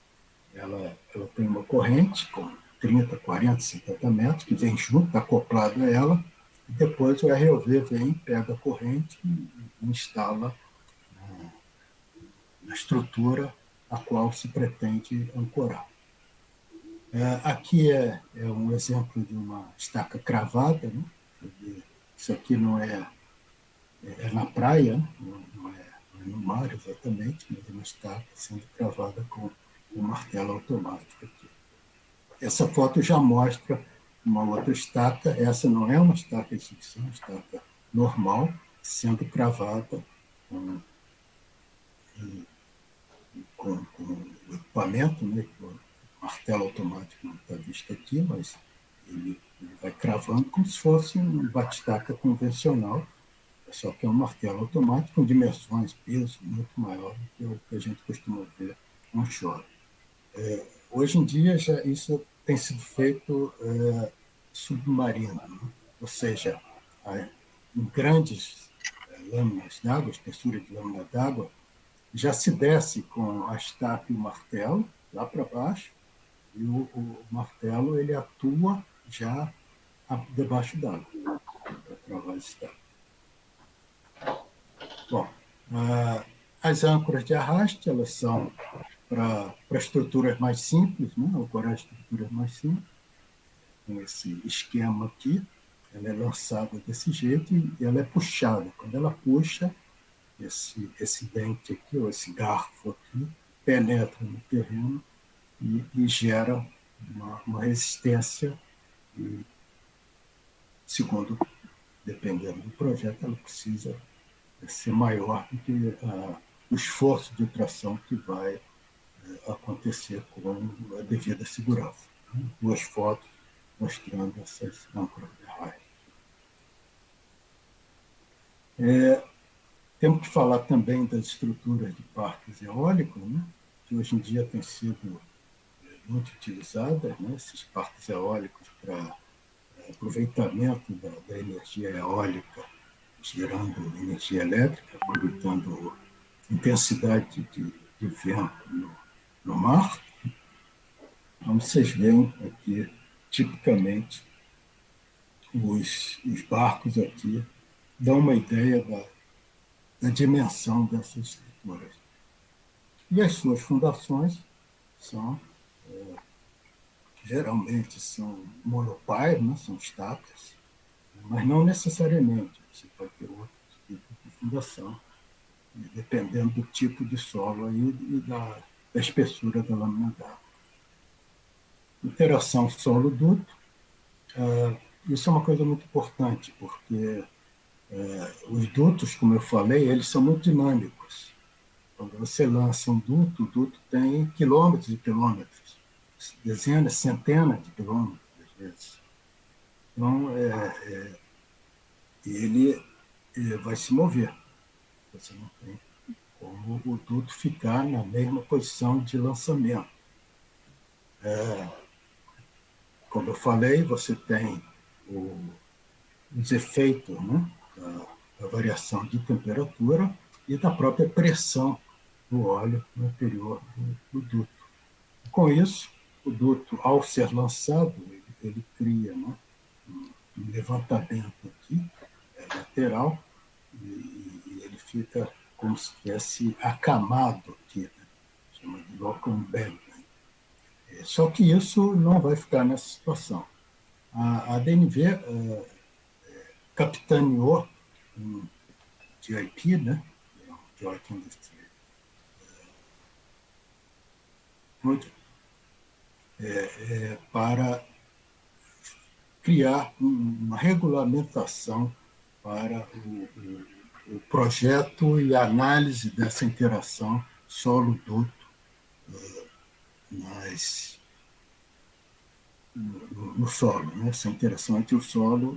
S2: ela tem uma corrente com 30, 40, 50 metros, que vem junto, está acoplado a ela, e depois o ROV vem, pega a corrente e instala na estrutura a qual se pretende ancorar. Aqui é um exemplo de uma estaca cravada, né? Isso aqui não é na praia, né? Não é no mar exatamente, mas é uma estaca sendo cravada com um martelo automático aqui. Essa foto já mostra uma outra estaca, essa não é uma estaca de sucção, é uma estaca normal, sendo cravada com o equipamento, né? O martelo automático não está visto aqui, mas ele vai cravando como se fosse um bate-estaca convencional, só que é um martelo automático com dimensões, peso muito maior do que o que a gente costuma ver onshore. Hoje em dia, já isso tem sido feito submarino, né? Ou seja, em grandes lâminas d'água, espessura de lâmina d'água, já se desce com a estaca e o martelo lá para baixo, e o martelo ele atua já debaixo d'água para travar a estaca. Bom, as âncoras de arraste, elas são para estruturas mais simples, né? Ancorar estruturas mais simples, com esse esquema aqui, ela é lançada desse jeito e ela é puxada. Quando ela puxa, esse dente aqui, ou esse garfo aqui, penetra no terreno e gera uma resistência e, segundo, dependendo do projeto, ela precisa ser maior do que o esforço de tração que vai acontecer com a devida segurança. Duas fotos mostrando essas âncoras de raio. Temos que falar também das estruturas de parques eólicos, né? Que hoje em dia têm sido muito utilizadas, né? Esses parques eólicos para aproveitamento da energia eólica, gerando energia elétrica, aproveitando intensidade de vento no mar. Então, vocês veem aqui, tipicamente, os barcos aqui dão uma ideia da dimensão dessas estruturas. E as suas fundações são, geralmente, são monopiles, né? São estacas, mas não necessariamente. Você pode ter outros tipos de fundação, dependendo do tipo de solo aí e da espessura da lâmina d'água. Interação solo-duto, isso é uma coisa muito importante, porque os dutos, como eu falei, eles são muito dinâmicos. Quando você lança um duto, o duto tem quilômetros e quilômetros, dezenas, centenas de quilômetros, às vezes. Então, ele vai se mover. Você não tem como o duto ficar na mesma posição de lançamento. Como eu falei, você tem os efeitos, né, da variação de temperatura e da própria pressão do óleo no interior do duto. Com isso, o duto, ao ser lançado, ele cria, né, um levantamento aqui, lateral, e ele fica como se estivesse acamado aqui, né, chama de local embedding. Só que isso não vai ficar nessa situação. A DNV capitaneou um JIP, né, Joint Industry Project, para criar uma regulamentação para o projeto e a análise dessa interação solo-duto no solo, né? Essa interação entre o solo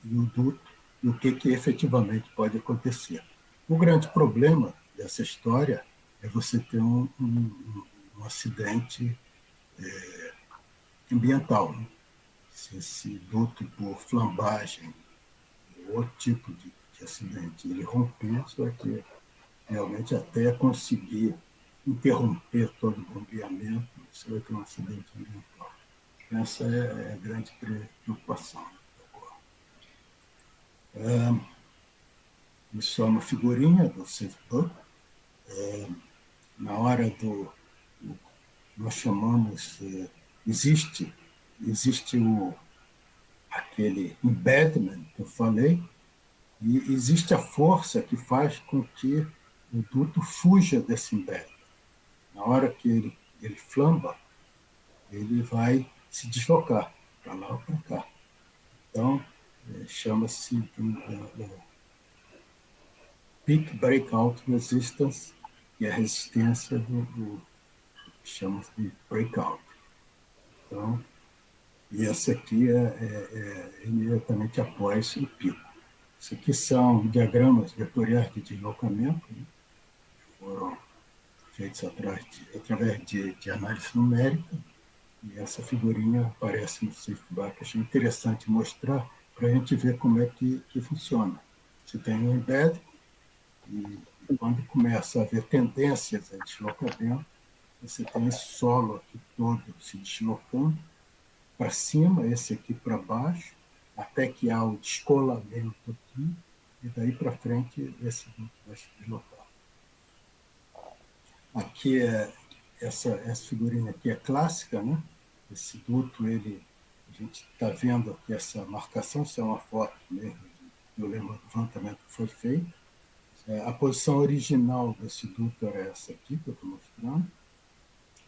S2: e o duto, e o que efetivamente pode acontecer. O grande problema dessa história é você ter um acidente ambiental, né? Se esse duto por flambagem, outro tipo de acidente, ele romper, isso vai ter realmente até conseguir interromper todo o bombeamento, você vai ter um acidente ambiental. Essa é a grande preocupação. Isso é uma figurinha do SafeBook. Na hora do... Nós chamamos... existe aquele embedment que eu falei, e existe a força que faz com que o duto fuja desse embedment. Na hora que ele flamba, ele vai se deslocar para lá ou para cá. Então, chama-se Peak Breakout Resistance, que é a resistência do que chamamos de breakout. Então, e essa aqui é imediatamente após o pico. Isso aqui são diagramas vetoriais de deslocamento, né, que foram feitos através de análise numérica, e essa figurinha aparece no SafeBook. Achei interessante mostrar para a gente ver como é que funciona. Você tem um embed, e quando começa a haver tendências a deslocamento, você tem esse solo aqui todo se deslocando para cima, esse aqui para baixo, até que há o descolamento aqui, e daí para frente esse duto vai se deslocar. Aqui essa figurinha aqui é clássica, né? Esse duto, a gente está vendo aqui essa marcação, isso é uma foto mesmo do levantamento que foi feito. A posição original desse duto era essa aqui que eu estou mostrando,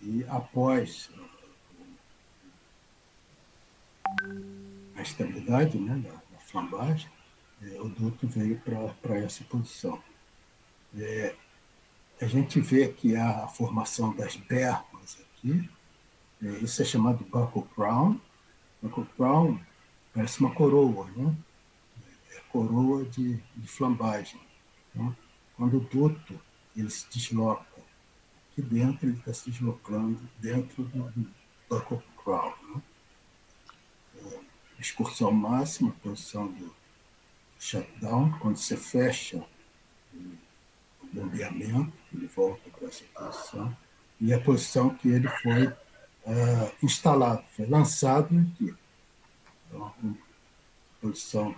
S2: e após a estabilidade, né, da flambagem, o duto veio para essa posição. A gente vê que há a formação das bermas aqui, isso é chamado buckle crown. Buckle crown parece uma coroa, né? É a coroa de flambagem. Então, quando o duto ele se desloca aqui dentro, ele está se deslocando dentro do buckle crown, né? Excursão máxima, posição do shutdown, quando você fecha o bombeamento, ele volta para essa posição, e a posição que ele foi instalado, foi lançado aqui. Então, posição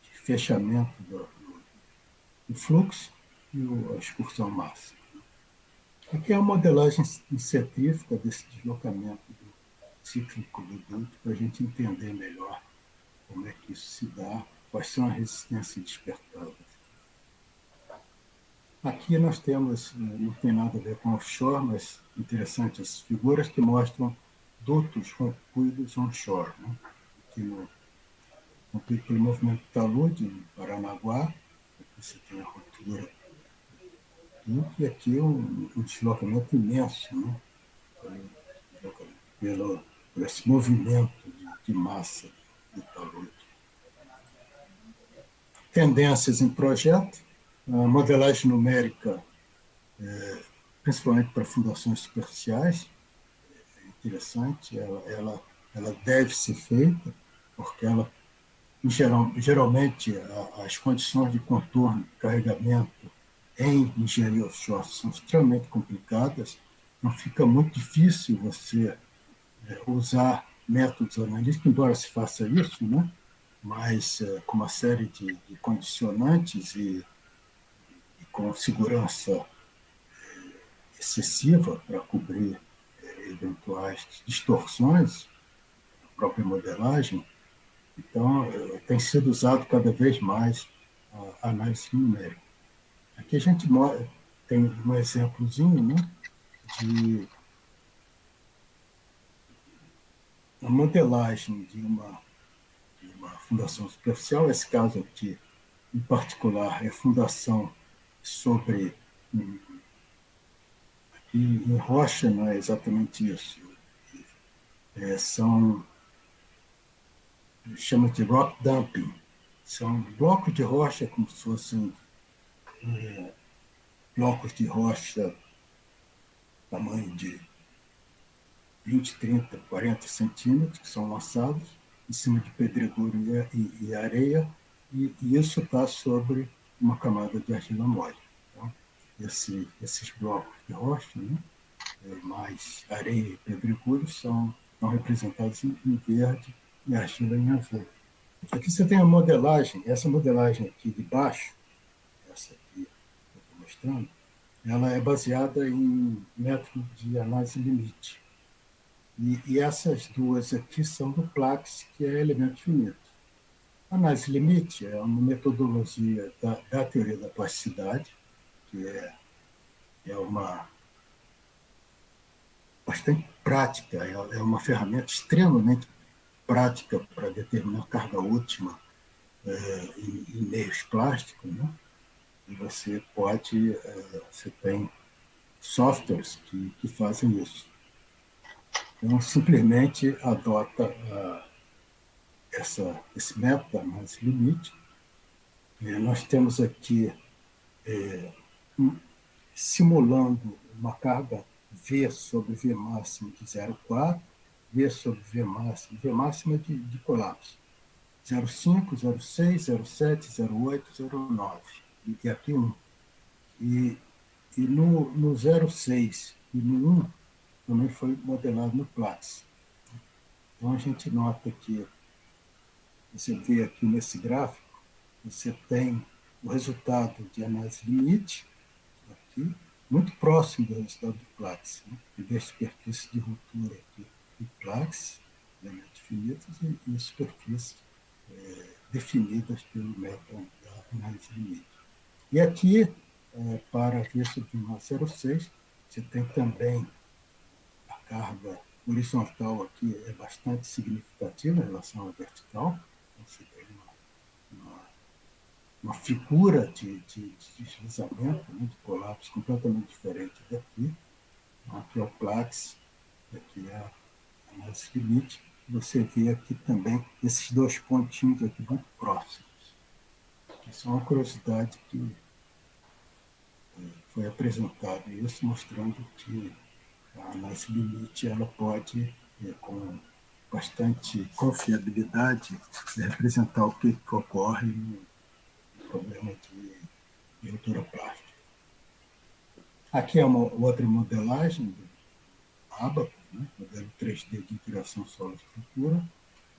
S2: de fechamento do fluxo e a excursão máxima. Aqui é a modelagem científica desse deslocamento cíclico do duto, para a gente entender melhor como é que isso se dá, quais são as resistências despertadas. Aqui nós temos, não tem nada a ver com offshore, mas interessantes figuras que mostram dutos rompidos onshore, né? Aqui rompido pelo movimento talude, em Paranaguá, aqui você tem a ruptura do duto, e aqui um deslocamento imenso, né? Por esse movimento de massa do talude. Tendências em projeto, a modelagem numérica, principalmente para fundações superficiais, é interessante, ela deve ser feita, porque ela, geralmente, as condições de contorno, carregamento em engenharia offshore são extremamente complicadas, então fica muito difícil você usar métodos analíticos, embora se faça isso, né? Mas com uma série de condicionantes e com segurança excessiva para cobrir eventuais distorções da própria modelagem. Então, tem sido usado cada vez mais a análise numérica. Aqui a gente tem um exemplozinho, né, de uma modelagem de uma fundação superficial. Esse caso aqui, em particular, é fundação sobre... Aqui em rocha não é exatamente isso. Chama de rock dumping. São blocos de rocha, como se fossem blocos de rocha tamanho de 20, 30, 40 centímetros, que são lançados em cima de pedregulho e areia, e isso está sobre uma camada de argila mole. Então, esses blocos de rocha, né, mais areia e pedregulho, são estão representados em verde e argila em azul. Aqui você tem a modelagem, essa modelagem aqui de baixo, essa aqui que eu estou mostrando, ela é baseada em método de análise limite. E essas duas aqui são do Plax, que é elemento finito. A análise limite é uma metodologia da teoria da plasticidade, que é uma bastante prática, é uma ferramenta extremamente prática para determinar carga última em meios plásticos, né? E você tem softwares que fazem isso. Então, simplesmente adota esse método da análise limite. Nós temos aqui simulando uma carga V sobre V máximo de 0,4, V sobre V máxima de colapso, 0,5, 0,6, 0,7, 0,8, 0,9, e aqui 1. E no 0,6 e no 1 também foi modelado no Platts. Então a gente nota que, você vê aqui nesse gráfico, você tem o resultado de análise limite, aqui, muito próximo do resultado do Platts, né? E da superfície de ruptura aqui do Platts, elementos finitos, e superfícies definidas pelo método da análise limite. E aqui, para V sobre 0,6, você tem também a carga horizontal aqui é bastante significativa em relação à vertical. Então, você tem uma figura de deslizamento, né, de colapso completamente diferente daqui. Aqui é o Platts, aqui é a análise limite. Você vê aqui também esses dois pontinhos aqui muito próximos. Isso é uma curiosidade que foi apresentado isso, mostrando que a análise limite ela pode, com bastante confiabilidade, representar o que ocorre no problema de ruptura plástica. Aqui é uma outra modelagem do Abaco, né? Modelo 3D de interação solo-estrutura,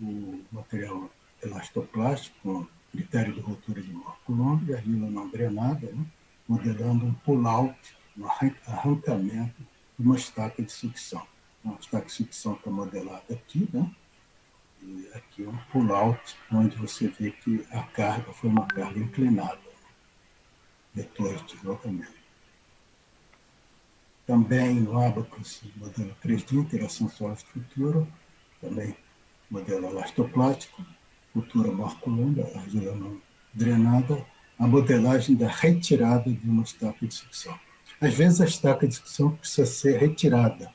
S2: o material elastoplástico com critério de ruptura de Mor-Coulomb e argila não drenada, né? Modelando um pull-out, um arrancamento de uma estaca de sucção. Então, a estaca de sucção está modelada aqui, né? E aqui é um pull-out, onde você vê que a carga foi uma carga inclinada, né? Vetores de deslocamento. Também no Abacus, modelo 3D, interação solo-estrutura, também modelo elastoplástico, cultura Mor-Coulomb, argila não drenada, a modelagem da retirada de uma estaca de sucção. Às vezes a estaca de sucção precisa ser retirada.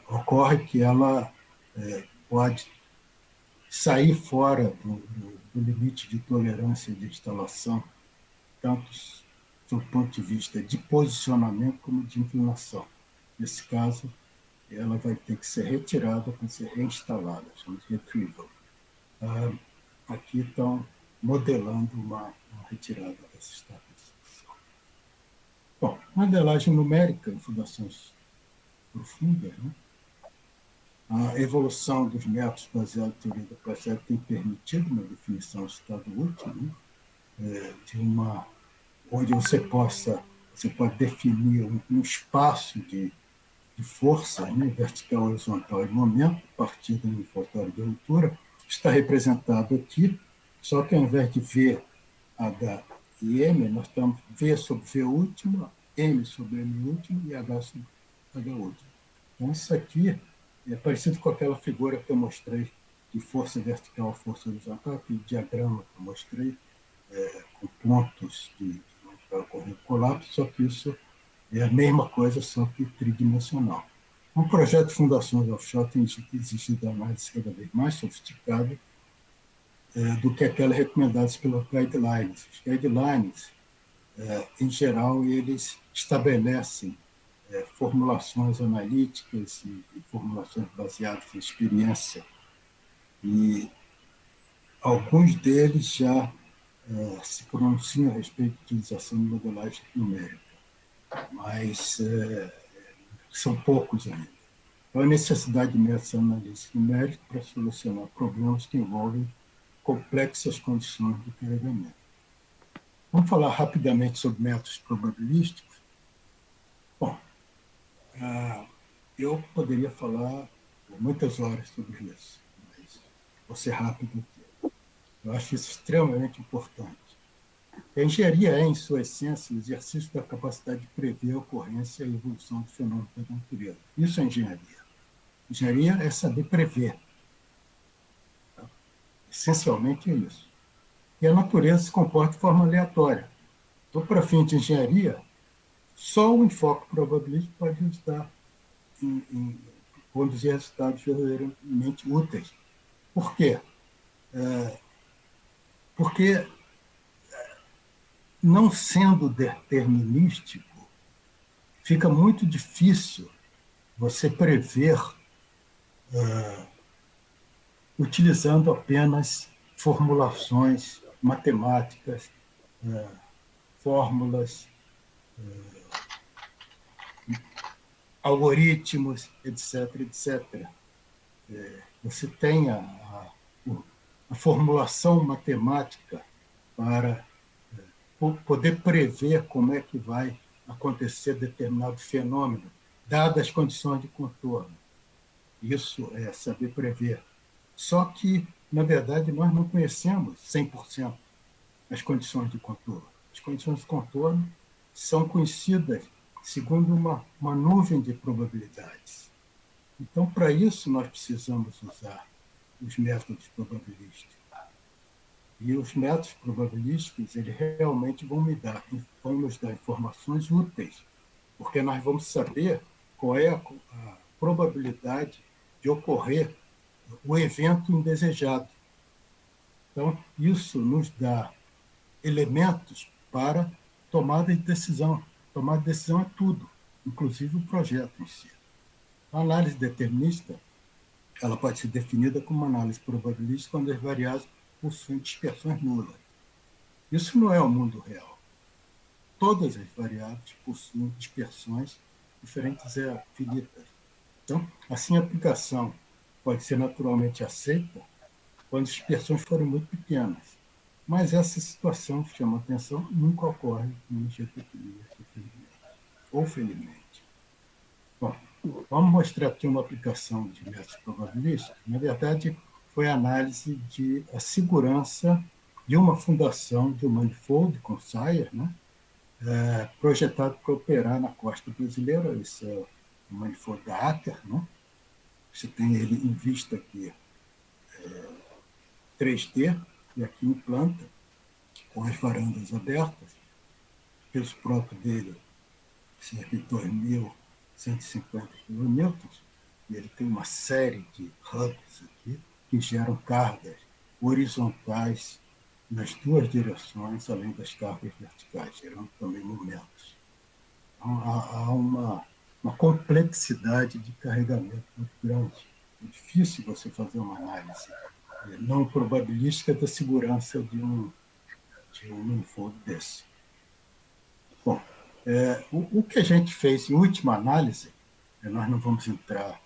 S2: Ocorre que ela pode sair fora do limite de tolerância de instalação, tanto do ponto de vista de posicionamento como de inclinação. Nesse caso, ela vai ter que ser retirada para ser reinstalada, chama de retrieval. Aqui estão modelando uma retirada dessa estaca de sucção. Bom, modelagem numérica em fundações profundas, né? A evolução dos métodos baseados na teoria da plasticidade tem permitido uma definição de estado útil, né? Onde você pode definir um espaço de força, né? Vertical, horizontal e momento, a partir do uniforme de ruptura, está representado aqui, só que ao invés de V, H e M, nós temos V sobre V último, M sobre M último e H sobre H último. Então, isso aqui é parecido com aquela figura que eu mostrei de força vertical, força horizontal, aquele diagrama que eu mostrei, com pontos de onde vai ocorrer o colapso, só que isso é a mesma coisa, só que tridimensional. Um projeto de fundações offshore tem exigido análise cada vez mais sofisticada do que aquelas recomendadas pelos guidelines. Os guidelines, em geral, eles estabelecem formulações analíticas e formulações baseadas em experiência. E alguns deles já se pronunciam a respeito de utilização de modelagem numérica, mas são poucos ainda. Então, a necessidade de essa análise numérica para solucionar problemas que envolvem complexas condições de carregamento. Vamos falar rapidamente sobre métodos probabilísticos? Bom, eu poderia falar por muitas horas sobre isso, mas vou ser rápido aqui. Eu acho isso extremamente importante. A engenharia é, em sua essência, o exercício da capacidade de prever a ocorrência e a evolução de fenômenos da natureza. Isso é engenharia. Engenharia é saber prever. Tá? Essencialmente é isso. E a natureza se comporta de forma aleatória. Então, para fim de engenharia, só o enfoque probabilístico pode ajudar em conduzir resultados verdadeiramente úteis. Por quê? Porque, não sendo determinístico, fica muito difícil você prever utilizando apenas formulações matemáticas, fórmulas, algoritmos, etc., etc. Você tem a formulação matemática para poder prever como é que vai acontecer determinado fenômeno, dadas as condições de contorno. Isso é saber prever. Só que, na verdade, nós não conhecemos 100% as condições de contorno. As condições de contorno são conhecidas segundo uma nuvem de probabilidades. Então, para isso, nós precisamos usar os métodos probabilísticos. E os métodos probabilísticos, eles realmente vão nos dar informações úteis, porque nós vamos saber qual é a probabilidade de ocorrer o evento indesejado. Então, isso nos dá elementos para tomada de decisão. Tomada de decisão é tudo, inclusive o projeto em si. A análise determinista, ela pode ser definida como uma análise probabilística quando as variáveis possuem dispersões nulas. Isso não é o mundo real. Todas as variáveis possuem dispersões diferentes e finitas. Então, assim, a aplicação pode ser naturalmente aceita quando as dispersões forem muito pequenas. Mas essa situação que chama atenção nunca ocorre no GTP, infelizmente, ou felizmente. Bom, vamos mostrar aqui uma aplicação de métodos probabilísticos. Na verdade, foi a análise a segurança de uma fundação de um manifold com Sayre, né? Projetado para operar na costa brasileira. Esse é o manifold da Aker, né? Você tem ele em vista aqui 3D, e aqui em planta, com as varandas abertas. O peso próprio dele, cerca de 2.150 kN, e ele tem uma série de hubs aqui que geram cargas horizontais nas duas direções, além das cargas verticais, gerando também momentos. Então, há uma complexidade de carregamento muito grande. É difícil você fazer uma análise não probabilística da segurança de um manifold desse. Bom, o que a gente fez em última análise, nós não vamos entrar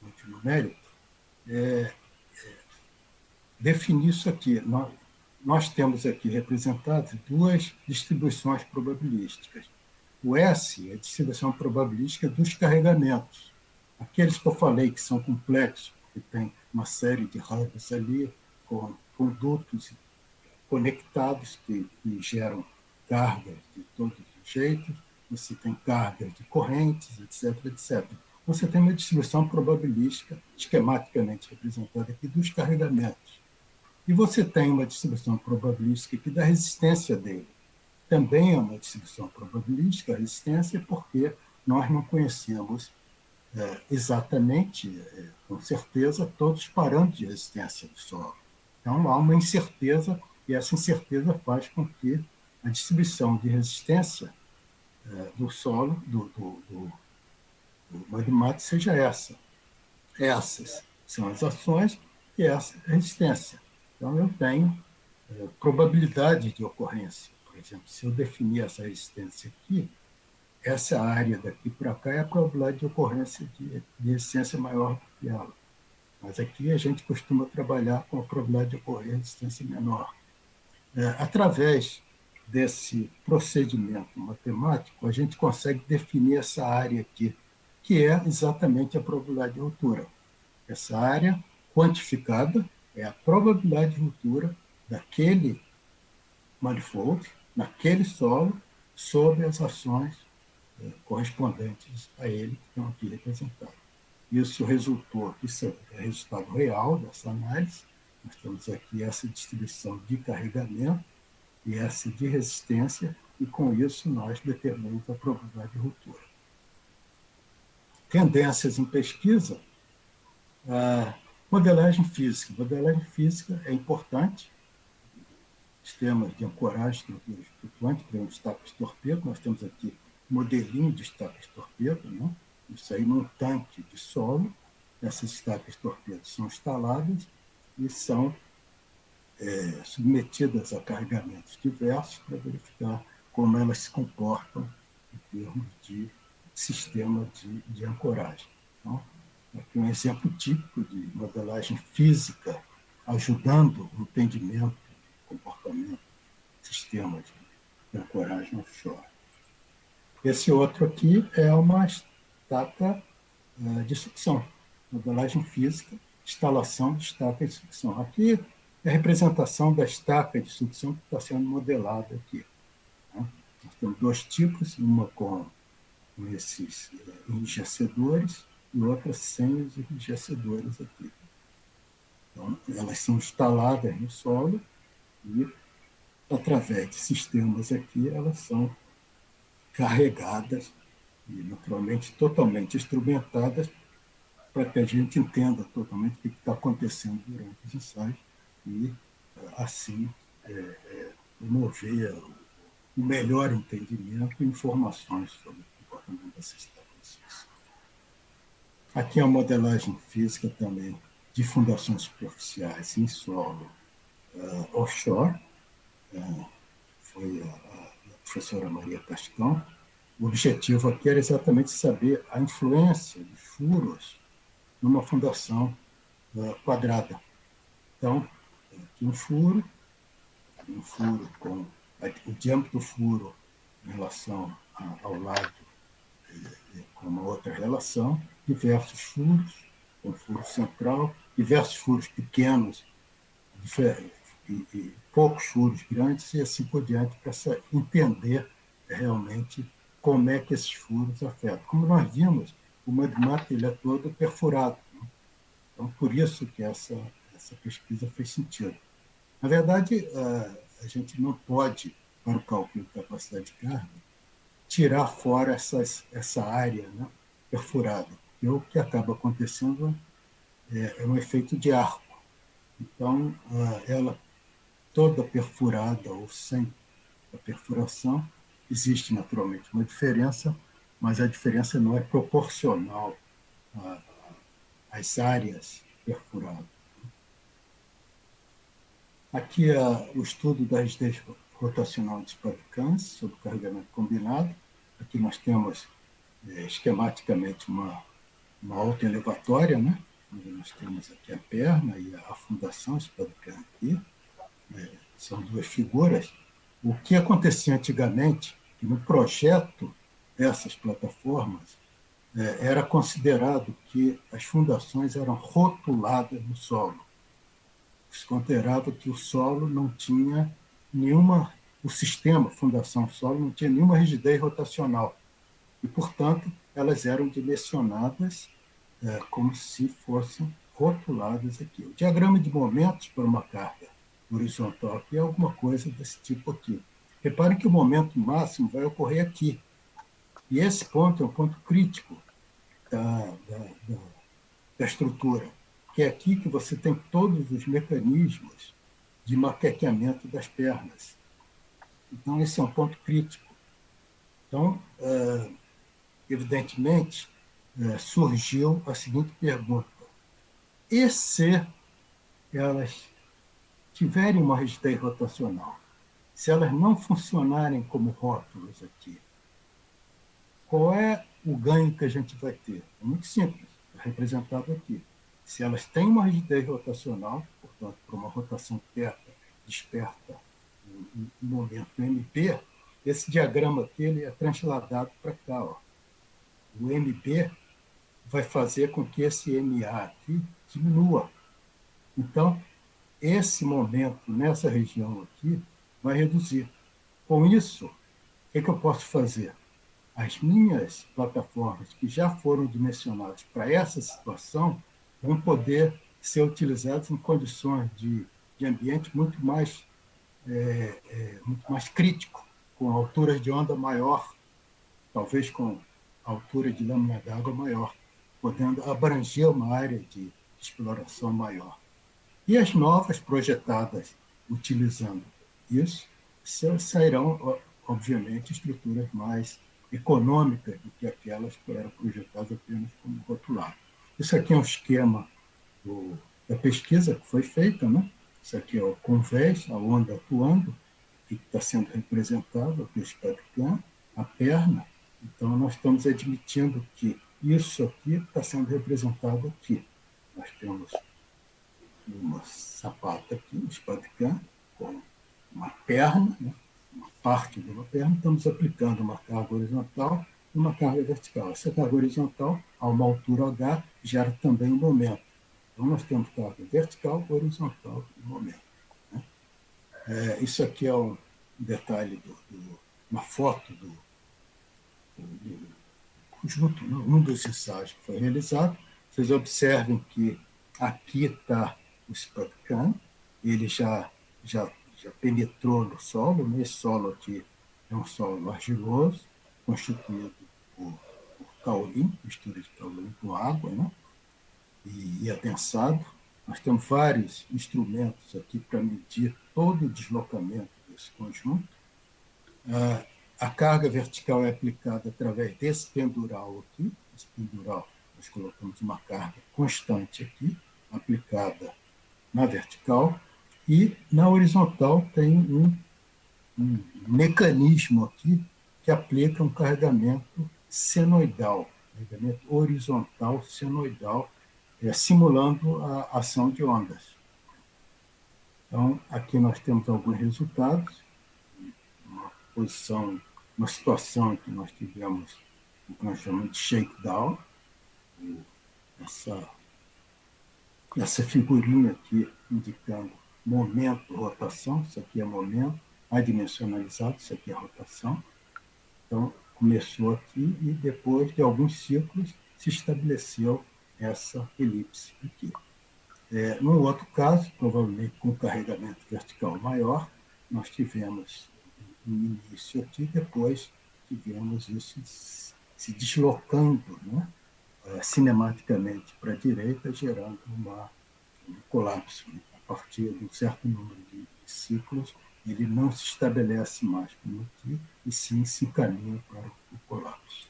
S2: muito no mérito, definir isso aqui. Nós temos aqui representadas duas distribuições probabilísticas. O S é a distribuição probabilística dos carregamentos. Aqueles que eu falei que são complexos, que tem uma série de hubs ali, com condutos conectados que geram cargas de todos os jeitos, você tem cargas de correntes, etc., etc. Você tem uma distribuição probabilística, esquematicamente representada aqui, dos carregamentos. E você tem uma distribuição probabilística aqui da resistência dele. Também é uma distribuição probabilística, a resistência, porque nós não conhecemos exatamente, com certeza, todos os parâmetros de resistência do solo. Então, há uma incerteza, e essa incerteza faz com que a distribuição de resistência do solo, do magmato, seja essa. Essas são as ações e essa é a resistência. Então, eu tenho probabilidade de ocorrência. Por exemplo, se eu definir essa resistência aqui, essa área daqui para cá é a probabilidade de ocorrência de resistência maior do que ela. Mas aqui a gente costuma trabalhar com a probabilidade de ocorrer resistência menor. Através desse procedimento matemático, a gente consegue definir essa área aqui, que é exatamente a probabilidade de ruptura. Essa área quantificada é a probabilidade de ruptura daquele manifold, naquele solo, sob as ações correspondentes a ele, que estão aqui representadas. Isso resultou, isso é resultado real dessa análise. Nós temos aqui essa distribuição de carregamento e essa de resistência, e com isso nós determinamos a probabilidade de ruptura. Tendências em pesquisa, modelagem física. Modelagem física é importante. Sistemas de ancoragem, estruturas flutuantes, por exemplo, estacas torpedo. Nós temos aqui modelinho de estacas torpedo, né? Isso aí num tanque de solo. Essas estacas torpedo são instaladas e são submetidas a carregamentos diversos para verificar como elas se comportam em termos de sistema de ancoragem. Então, aqui um exemplo típico de modelagem física ajudando o entendimento do comportamento do sistema de ancoragem offshore. Esse outro aqui é uma estaca de sucção, modelagem física, instalação de estaca de sucção. Aqui é a representação da estaca de sucção que está sendo modelada aqui. Né? Nós temos dois tipos, uma com esses enrijecedores e outra sem os enrijecedores aqui. Então, elas são instaladas no solo e, através de sistemas aqui, elas são carregadas e, naturalmente, totalmente instrumentadas para que a gente entenda totalmente o que está acontecendo durante os ensaios e, assim, promover o melhor entendimento e informações sobre o comportamento dessas estações. Aqui é a modelagem física também de fundações superficiais em solo offshore. Foi a professora Maria Cascão. O objetivo aqui era exatamente saber a influência de furos numa fundação quadrada. Então, aqui um furo com o diâmetro do furo em relação ao lado com uma outra relação, diversos furos, um furo central, diversos furos pequenos e poucos furos grandes, e assim por diante, para entender realmente como é que esses furos afetam. Como nós vimos, o magmata ele é todo perfurado. Né? Então, por isso que essa pesquisa fez sentido. Na verdade, a gente não pode, para o cálculo de capacidade de carga, tirar fora essa área, né, perfurada. E o que acaba acontecendo é um efeito de arco. Então, ela toda perfurada ou sem a perfuração, existe naturalmente uma diferença, mas a diferença não é proporcional às áreas perfuradas. Aqui é o estudo da rigidez rotacional de Spivakans sobre carregamento combinado. Aqui nós temos esquematicamente uma autoelevatória, né? Onde nós temos aqui a perna e a fundação Spivakans aqui. São duas figuras. O que acontecia antigamente, que no projeto dessas plataformas, era considerado que as fundações eram rotuladas no solo. Se considerava que o solo não tinha o sistema fundação-solo não tinha nenhuma rigidez rotacional. E, portanto, elas eram dimensionadas como se fossem rotuladas aqui. O diagrama de momentos para uma carga horizontal aqui é alguma coisa desse tipo aqui. Reparem que o momento máximo vai ocorrer aqui. E esse ponto é um ponto crítico da estrutura, que é aqui que você tem todos os mecanismos de maqueteamento das pernas. Então, esse é um ponto crítico. Então, evidentemente, surgiu a seguinte pergunta: e se elas tiverem uma rigidez rotacional, se elas não funcionarem como rótulos aqui, qual é o ganho que a gente vai ter? É muito simples, é representado aqui. Se elas têm uma rigidez rotacional, portanto, para uma rotação θ desperta um momento MP, esse diagrama aqui ele é transladado para cá. Ó. O MP vai fazer com que esse MA aqui diminua. Então, esse momento nessa região aqui vai reduzir. Com isso, o que eu posso fazer? As minhas plataformas que já foram dimensionadas para essa situação vão poder ser utilizadas em condições de ambiente muito mais crítico, com alturas de onda maior, talvez com altura de lâmina d'água maior, podendo abranger uma área de exploração maior. E as novas projetadas utilizando isso sairão, obviamente, estruturas mais econômicas do que aquelas que eram projetadas apenas como rotulado. Isso aqui é um esquema da pesquisa que foi feita, né? Isso aqui é o convés, a onda atuando, que está sendo representado aqui, o SPAD-CAM, a perna. Então, nós estamos admitindo que isso aqui está sendo representado aqui. Nós temos uma sapata aqui, um SPAD-CAM, com uma perna, né? Uma parte de uma perna, estamos aplicando uma carga horizontal e uma carga vertical. Essa carga horizontal, a uma altura H, gera também um momento. Então, nós temos carga vertical, horizontal e momento. Né? Isso aqui é um detalhe, uma foto do conjunto, um dos ensaios que foi realizado. Vocês observem que aqui está o SPAD-CAM, ele já penetrou no solo, né? Esse solo aqui é um solo argiloso, constituído por caolim, mistura de caolim com água, né? E adensado. Nós temos vários instrumentos aqui para medir todo o deslocamento desse conjunto. A carga vertical é aplicada através desse pendural aqui. Esse pendural, nós colocamos uma carga constante aqui, aplicada na vertical, e na horizontal tem um mecanismo aqui que aplica um carregamento senoidal, carregamento horizontal senoidal, simulando a ação de ondas. Então, aqui nós temos alguns resultados, uma situação em que nós tivemos o que nós chamamos de shakedown, essa figurinha aqui indicando momento, rotação, isso aqui é momento, adimensionalizado, isso aqui é rotação. Então, começou aqui e depois de alguns ciclos se estabeleceu essa elipse aqui. Num outro caso, provavelmente com carregamento vertical maior, nós tivemos um início aqui, depois tivemos isso se deslocando, né, cinematicamente para a direita, gerando um colapso. Né? A partir de um certo número de ciclos, ele não se estabelece mais como aqui, e sim se encaminha para o colapso.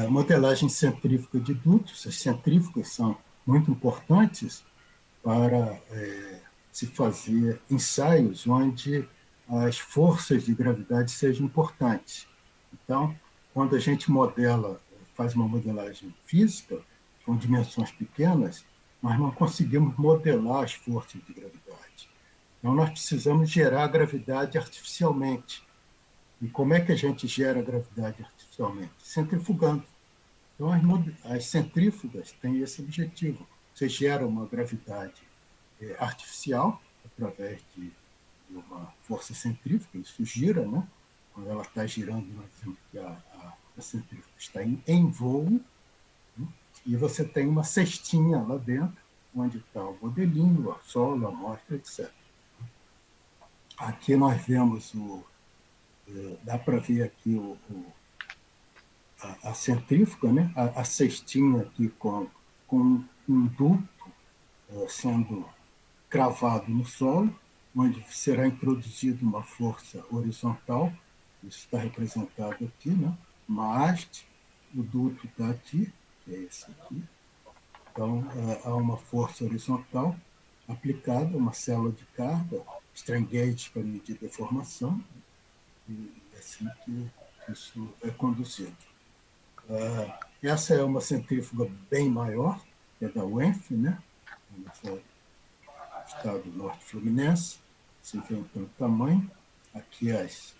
S2: Modelagem centrífuga de dutos. As centrífugas são muito importantes para se fazer ensaios onde as forças de gravidade sejam importantes. Então, quando a gente faz uma modelagem física com dimensões pequenas, nós não conseguimos modelar as forças de gravidade. Então, nós precisamos gerar a gravidade artificialmente. E como é que a gente gera a gravidade artificialmente? Centrifugando. Então, as centrífugas têm esse objetivo. Você gera uma gravidade artificial através de uma força centrífuga, isso gira, né? Quando ela está girando, nós dizemos que a centrífuga está em voo, né? E você tem uma cestinha lá dentro, onde está o modelinho, a solo, a amostra, etc. Aqui nós vemos dá para ver aqui a centrífuga, né? A cestinha aqui com um duto sendo cravado no solo, onde será introduzida uma força horizontal, isso está representado aqui, né? Uma haste, o duto está aqui, que é esse aqui. Então, há uma força horizontal aplicada, uma célula de carga, strain gauge para medir deformação, e assim que isso é conduzido. Essa é uma centrífuga bem maior, que é da UENF, né? No estado do Norte Fluminense. Você vê pelo tamanho. Aqui as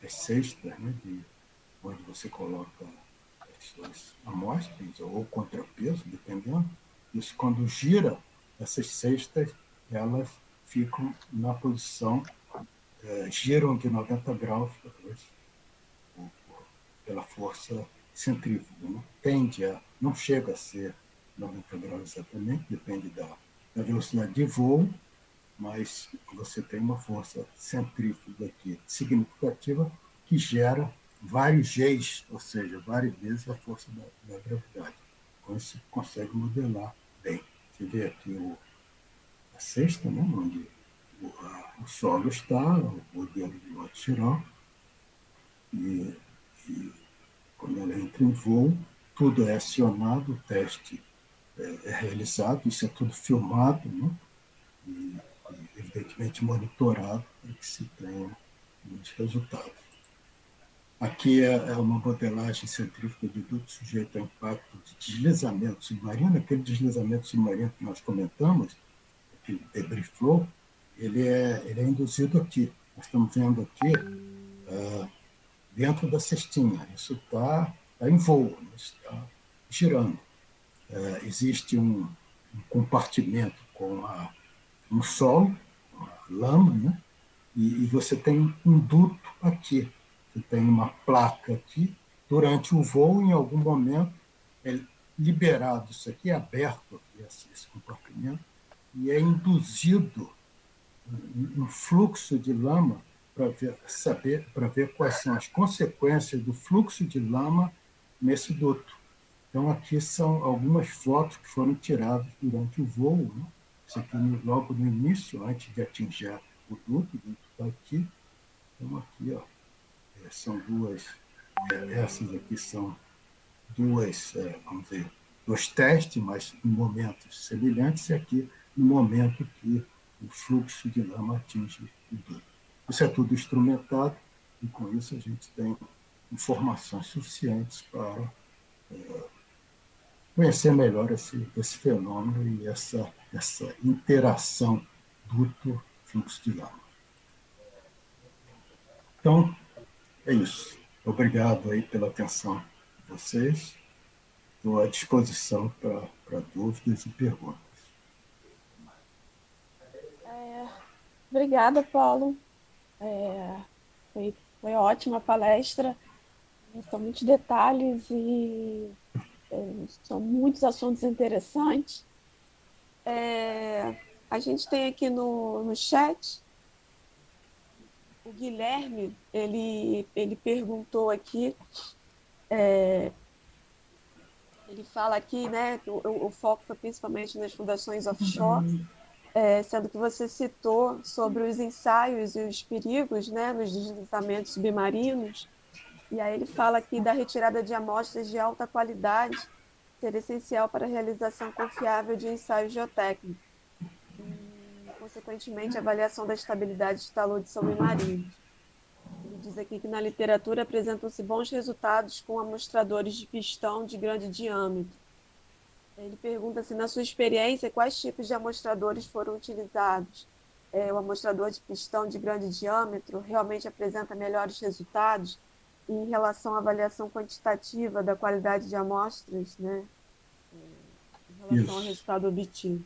S2: cestas, né, onde você coloca as suas amostras, ou contrapeso, dependendo. Isso, quando gira, essas cestas, elas ficam na posição, giram de 90 graus pela força centrífuga. Né? Não chega a ser 90 graus exatamente, depende da velocidade de voo, mas você tem uma força centrífuga aqui significativa que gera vários Gs, ou seja, várias vezes a força da gravidade. Com isso, você consegue modelar bem. Você vê aqui a cesta, né, onde o solo está, o modelo de modo geral, e quando ela entra em voo, tudo é acionado, o teste é realizado, isso é tudo filmado, né? E evidentemente monitorado para que se tenha os resultados. Aqui é uma modelagem centrífuga de duto sujeito a impacto de deslizamento submarino. Aquele deslizamento submarino que nós comentamos, aquele debris flow, ele é induzido aqui. Nós estamos vendo aqui dentro da cestinha. Isso está em voo, está girando. Existe um compartimento com um solo, uma lama, né? E você tem um duto aqui. Você tem uma placa aqui. Durante o voo, em algum momento, é liberado isso aqui, é aberto aqui, esse compartimento, e é induzido um fluxo de lama para ver quais são as consequências do fluxo de lama nesse duto. Então, aqui são algumas fotos que foram tiradas durante o voo. Né? Isso aqui logo no início, antes de atingir o duto está aqui. Então, aqui, ó, são duas, essas aqui são duas, vamos dizer, dois testes, mas em momentos semelhantes, e aqui no momento que o fluxo de lama atinge o duto. Isso é tudo instrumentado, e com isso a gente tem informações suficientes para conhecer melhor esse fenômeno e essa interação duto-fluxo de lama. Então, é isso. Obrigado aí pela atenção de vocês. Estou à disposição para dúvidas e perguntas.
S1: Obrigada, Paulo. Foi ótima a palestra. São muitos detalhes e são muitos assuntos interessantes. A gente tem aqui no chat o Guilherme, ele perguntou aqui, ele fala aqui, né, o foco foi principalmente nas fundações offshore, sendo que você citou sobre os ensaios e os perigos, né, nos deslizamentos submarinos, e aí ele fala aqui da retirada de amostras de alta qualidade ser essencial para a realização confiável de ensaios geotécnicos e, consequentemente, a avaliação da estabilidade de taludes submarinos. Ele diz aqui que na literatura apresentam-se bons resultados com amostradores de pistão de grande diâmetro. Ele pergunta se, na sua experiência, quais tipos de amostradores foram utilizados. O amostrador de pistão de grande diâmetro realmente apresenta melhores resultados em relação à avaliação quantitativa da qualidade de amostras, né? Em relação ao resultado obtido.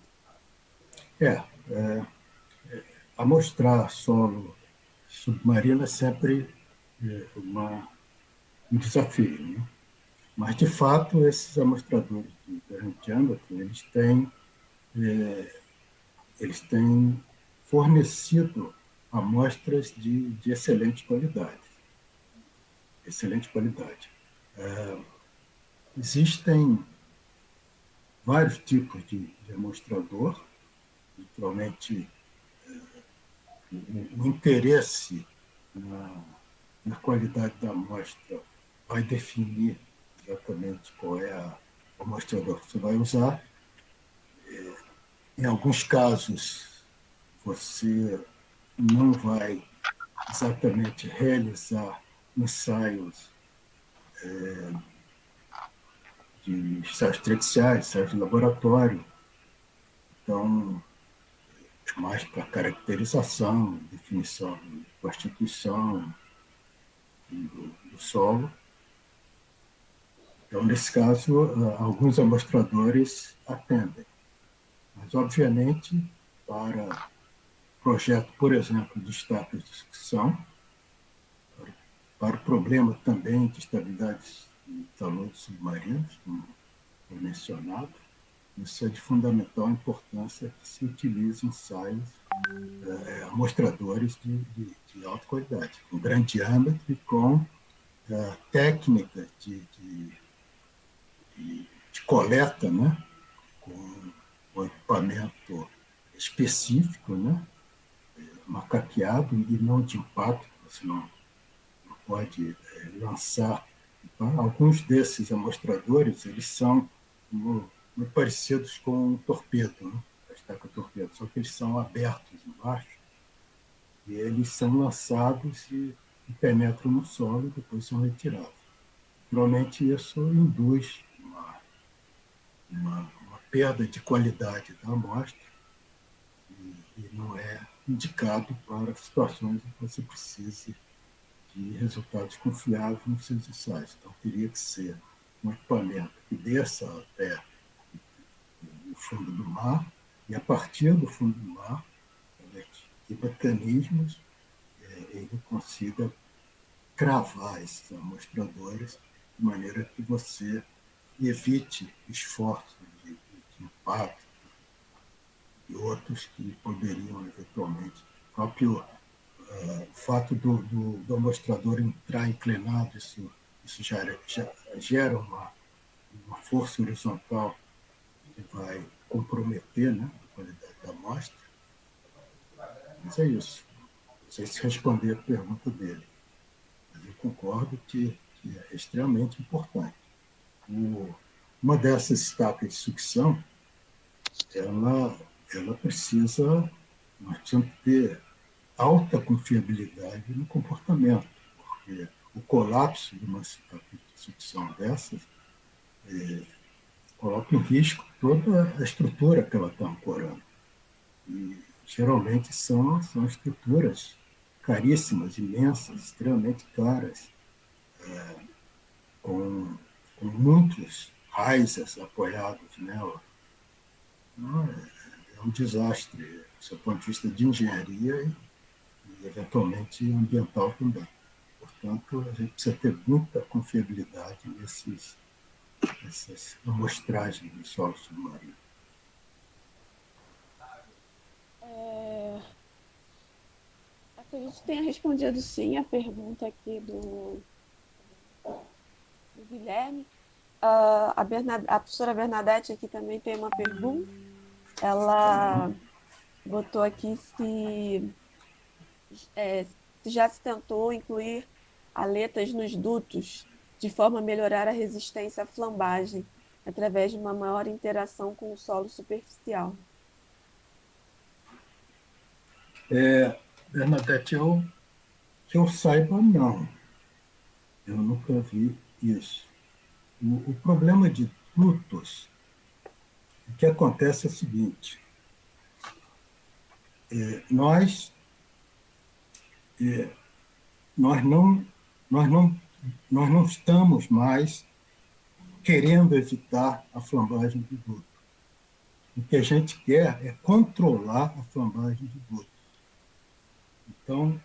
S2: Amostrar solo submarino é sempre um desafio, né? Mas, de fato, esses amostradores de grande diâmetro, eles têm fornecido amostras de excelente qualidade. Excelente qualidade. Existem vários tipos de amostrador. Naturalmente, o interesse na qualidade da amostra vai definir exatamente qual é o amostrador que você vai usar. Em alguns casos, você não vai exatamente realizar ensaios de ensaios tradicionais, ensaios de laboratório. Então, mais para caracterização, definição de constituição do solo. Então, nesse caso, alguns amostradores atendem. Mas, obviamente, para projeto, por exemplo, de estacas de sucção, para o problema também de estabilidade de taludes submarinos, como foi mencionado, isso é de fundamental importância que se utilize ensaios amostradores de alta qualidade, com grande diâmetro e com técnica de coleta, né? com equipamento específico, né? Macaqueado e não de impacto, você não pode lançar. Então, alguns desses amostradores eles são muito parecidos com um torpedo, né? A estaca torpedo, só que eles são abertos embaixo e eles são lançados e penetram no solo e depois são retirados. Naturalmente, isso induz uma perda de qualidade da amostra e não é indicado para situações em que você precise de resultados confiáveis nos seus ensaios. Então, teria que ser um equipamento que desça até o fundo do mar e, a partir do fundo do mar, que mecanismos ele consiga cravar esses amostradores de maneira que você evite esforços de impacto e outros que poderiam eventualmente. O próprio fato do amostrador entrar inclinado, isso gera uma força horizontal que vai comprometer, né, a qualidade da amostra. Mas é isso. Não sei se responder a pergunta dele. Mas eu concordo que é extremamente importante. Uma dessas estacas de sucção, ela precisa, nós precisamos ter alta confiabilidade no comportamento, porque o colapso de uma estaca de sucção dessas coloca em risco toda a estrutura que ela está ancorando. E geralmente são estruturas caríssimas, imensas, extremamente caras, com muitos risers apoiados nela. Então, é um desastre, do seu ponto de vista de engenharia e eventualmente ambiental também. Portanto, a gente precisa ter muita confiabilidade nessas amostragens do solo submarino.
S1: Acredito que tenha respondido sim a pergunta aqui do Guilherme. A professora Bernadette aqui também tem uma pergunta. Ela botou aqui se já se tentou incluir aletas nos dutos, de forma a melhorar a resistência à flambagem, através de uma maior interação com o solo superficial.
S2: Bernadette, que eu saiba, não. Eu nunca vi isso. O problema de dutos, o que acontece é o seguinte: nós não, nós, não, nós não estamos mais querendo evitar a flambagem de duto. O que a gente quer é controlar a flambagem de duto. Então,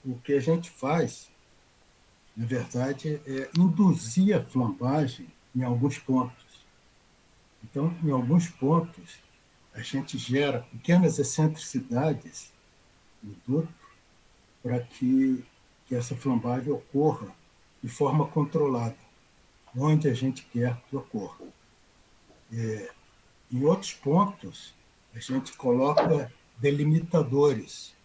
S2: o que a gente faz, na verdade, é induzir a flambagem em alguns pontos. Então, em alguns pontos, a gente gera pequenas excentricidades no duto para que essa flambagem ocorra de forma controlada, onde a gente quer que ocorra. Em outros pontos, a gente coloca delimitadores.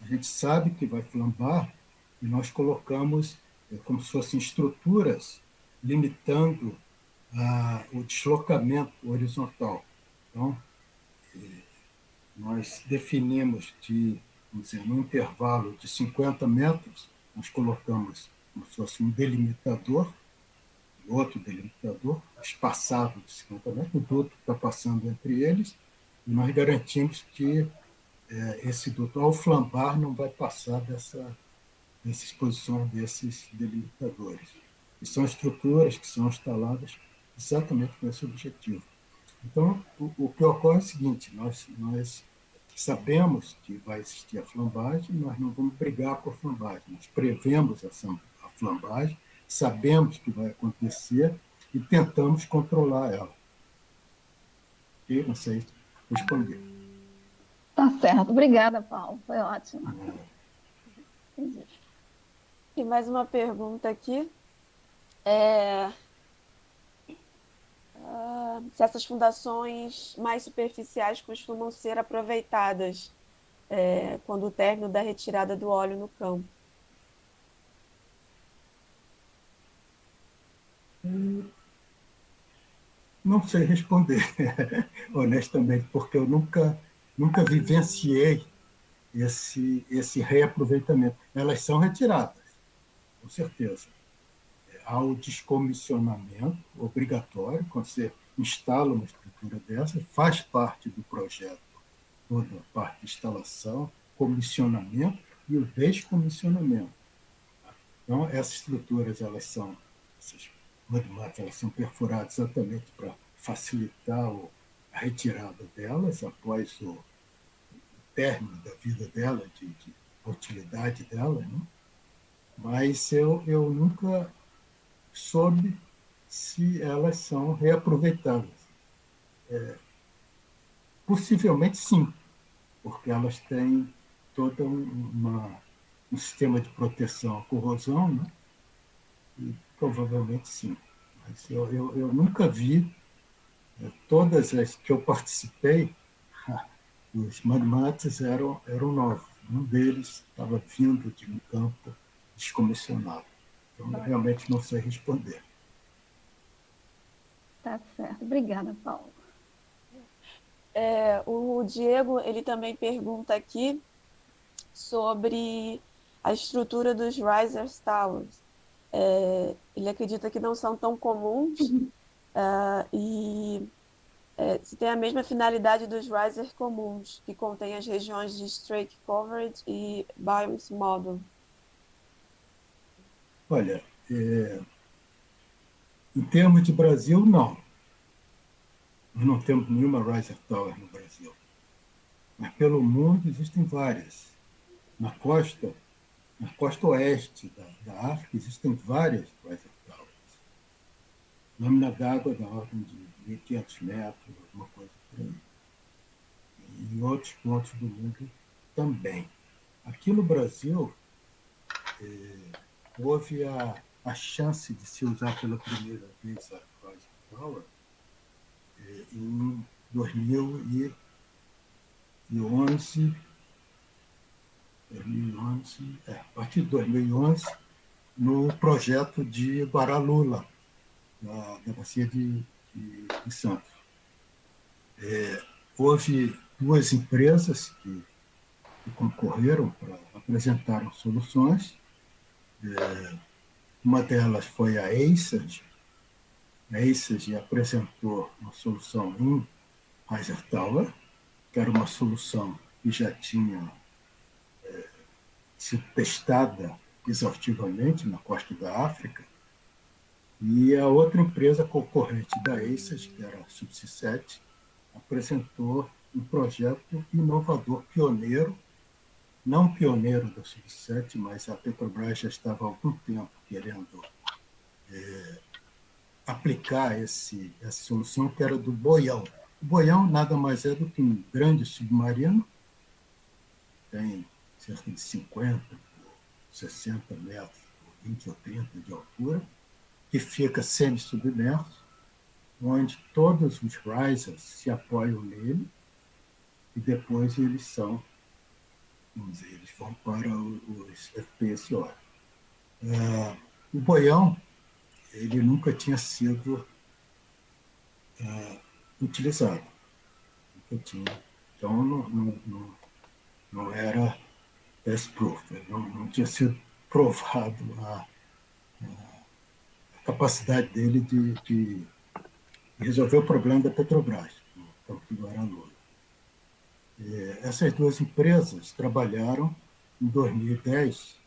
S2: A gente sabe que vai flambar e nós colocamos como se fossem estruturas limitando o deslocamento horizontal. Então, nós definimos vamos dizer, no intervalo de 50 metros, nós colocamos como se fosse um delimitador outro delimitador, espaçado de 50 metros, o duto está passando entre eles, e nós garantimos que esse duto, ao flambar, não vai passar dessas posições desses delimitadores. E são estruturas que são instaladas exatamente com esse objetivo. Então, o que ocorre é o seguinte: nós sabemos que vai existir a flambagem, nós não vamos brigar por flambagem, nós prevemos a flambagem, sabemos que vai acontecer e tentamos controlar ela. Ok? Não sei responder.
S3: Tá certo. Obrigada, Paulo. Foi ótimo. Entendi.
S1: E mais uma pergunta aqui. É, se essas fundações mais superficiais costumam ser aproveitadas quando o término da retirada do óleo no campo.
S2: Não sei responder, honestamente, porque eu nunca vivenciei esse reaproveitamento. Elas são retiradas, com certeza. Há o descomissionamento obrigatório, quando você instala uma estrutura dessa, faz parte do projeto toda a parte de instalação, comissionamento e o descomissionamento. Então, essas estruturas, essas mudmatas, elas são perfuradas exatamente para facilitar a retirada delas após o término da vida dela, de utilidade dela, né? Mas eu nunca soube se elas são reaproveitáveis. Possivelmente sim, porque elas têm todo um sistema de proteção à corrosão, né? E provavelmente sim. Mas eu nunca vi, todas as que eu participei, os magmates eram novos. Um deles estava vindo de um campo descomissionado. Então, eu realmente não sei responder.
S3: Tá certo. Obrigada, Paulo.
S1: O Diego, ele também pergunta aqui sobre a estrutura dos Riser Towers. Ele acredita que não são tão comuns e se tem a mesma finalidade dos Riser comuns, que contém as regiões de Strake Coverage e Biomes Model.
S2: Olha, em termos de Brasil, não. Nós não temos nenhuma Riser Tower no Brasil. Mas pelo mundo existem várias. Na costa, na costa oeste da África, existem várias Riser Towers. Lâmina d'água da ordem de 1.500 metros, alguma coisa por aí. E em outros pontos do mundo também. Aqui no Brasil, houve a chance de se usar pela primeira vez a Riser Tower em 2011, a partir de 2011, no projeto de Guaralula, da Bacia de Santos. Houve duas empresas que concorreram para apresentar soluções. Uma delas foi a ACES. A ACES apresentou uma solução em Riser Tower, que era uma solução que já tinha sido testada exaustivamente na costa da África. E a outra empresa concorrente da ACES, que era a Subsea 7, apresentou um projeto inovador, pioneiro, não pioneiro da Subsea 7, mas a Petrobras já estava há algum tempo querendo aplicar essa solução, que era do boião. O boião nada mais é do que um grande submarino, tem cerca de 50 por 60 metros, por 20 ou 30 de altura, que fica semi-submerso, onde todos os risers se apoiam nele e depois eles eles vão para os FPSO. O boião, ele nunca tinha sido utilizado. Nunca tinha. Então, não era test proof, não tinha sido provado capacidade dele de resolver o problema da Petrobras, no campo do Guaralhota. Essas duas empresas trabalharam em 2010,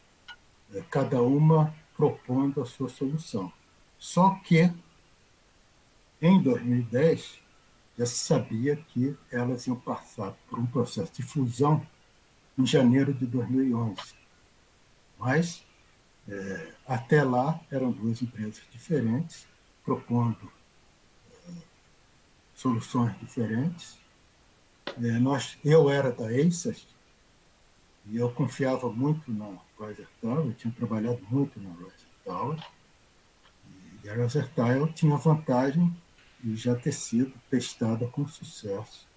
S2: cada uma propondo a sua solução. Só que, em 2010, já se sabia que elas iam passar por um processo de fusão em janeiro de 2011. Mas, até lá, eram duas empresas diferentes, propondo soluções diferentes. Eu era da ACES e eu confiava muito na Riser Tower, eu tinha trabalhado muito na Riser Tower, e a Riser Tower tinha vantagem de já ter sido testada com sucesso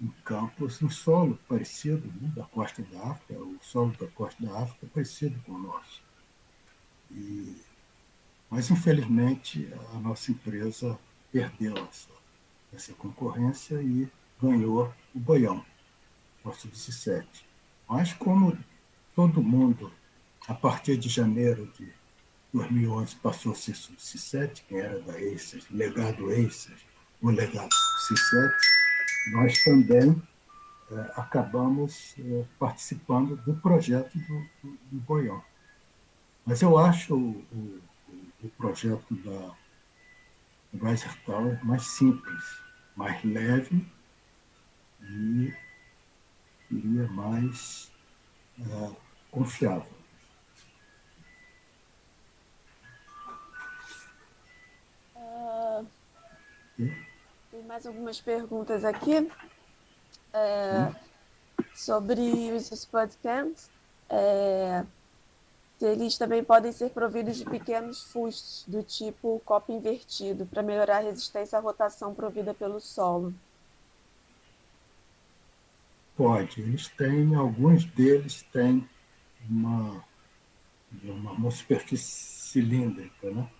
S2: em campos, em solo parecido, né, da costa da África, o solo da costa da África é parecido com o nosso. Mas, infelizmente, a nossa empresa perdeu essa concorrência e ganhou o Boião, o Subsistente. Mas, como todo mundo, a partir de janeiro de 2011, passou a ser Subsistente, quem era da ACES, legado ACES, o legado Subsistente, nós também acabamos participando do projeto do Boião. Mas eu acho o projeto da Riser Tower mais simples, mais leve e, diria, mais confiável.
S1: Tem mais algumas perguntas aqui sobre os spudcams. Se eles também podem ser providos de pequenos fustes, do tipo copo invertido, para melhorar a resistência à rotação provida pelo solo.
S2: Pode. Alguns deles têm uma superfície cilíndrica, né?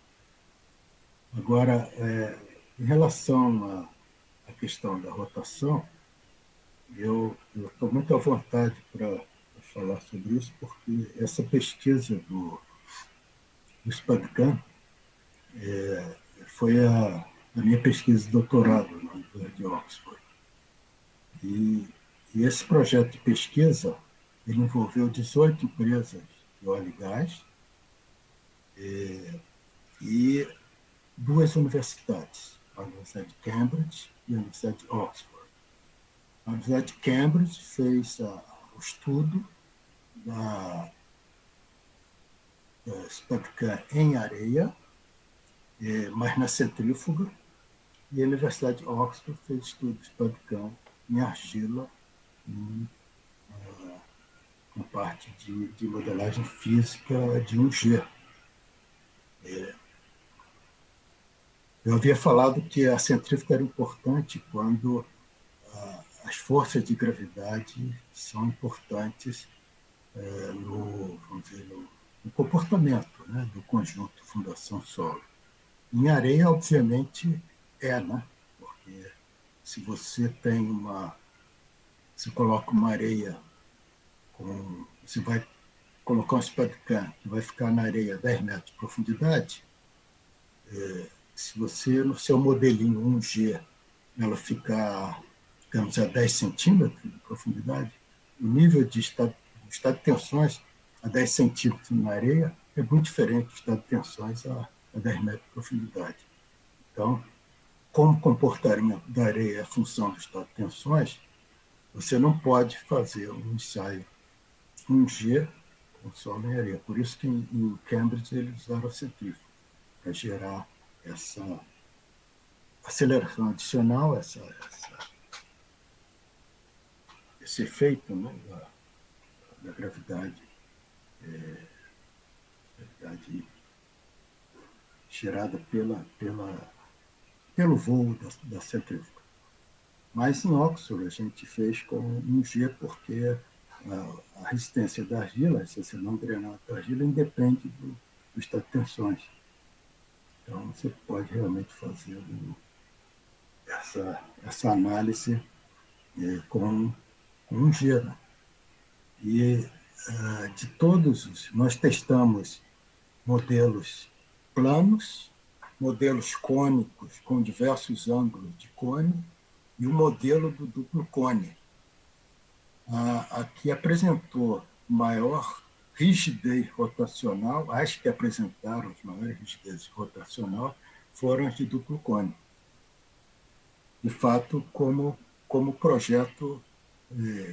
S2: Agora, em relação à questão da rotação, eu estou muito à vontade para falar sobre isso, porque essa pesquisa do SPADCAM foi a minha pesquisa de doutorado na Universidade de Oxford. E esse projeto de pesquisa ele envolveu 18 empresas de óleo e gás e duas universidades, a Universidade de Cambridge e a Universidade de Oxford. A Universidade de Cambridge fez o estudo da SPADCAM em areia, mas na centrífuga, e a Universidade de Oxford fez estudo de SPADCAM em argila, na parte de modelagem física de 1G. Eu havia falado que a centrífuga era importante quando as forças de gravidade são importantes no comportamento, né, do conjunto fundação-solo. Em areia, obviamente, né? Porque se você coloca uma areia você vai colocar um SPADCAM que vai ficar na areia a 10 metros de profundidade, se você, no seu modelinho 1G, ela ficar, digamos, a 10 centímetros de profundidade, o nível de estado de tensões a 10 centímetros na areia é muito diferente do estado de tensões a 10 metros de profundidade. Então, como o comportamento da areia é a função do estado de tensões, você não pode fazer um ensaio 1G com solo em areia. Por isso que em Cambridge eles usaram a centrífuga para gerar essa aceleração adicional, esse efeito, né, da gravidade, gerada pelo voo da centrífuga. Mas em Oxford a gente fez com 1G porque a resistência da argila, a resistência não drenada da argila, independe do estado de tensões. Então você pode realmente fazer essa análise com 1G. Né? E de todos nós testamos modelos planos modelos cônicos com diversos ângulos de cone e o modelo do duplo cone, a que apresentou maior rigidez rotacional, as que apresentaram as maiores rigidez rotacional foram as de duplo cone. De fato, como o projeto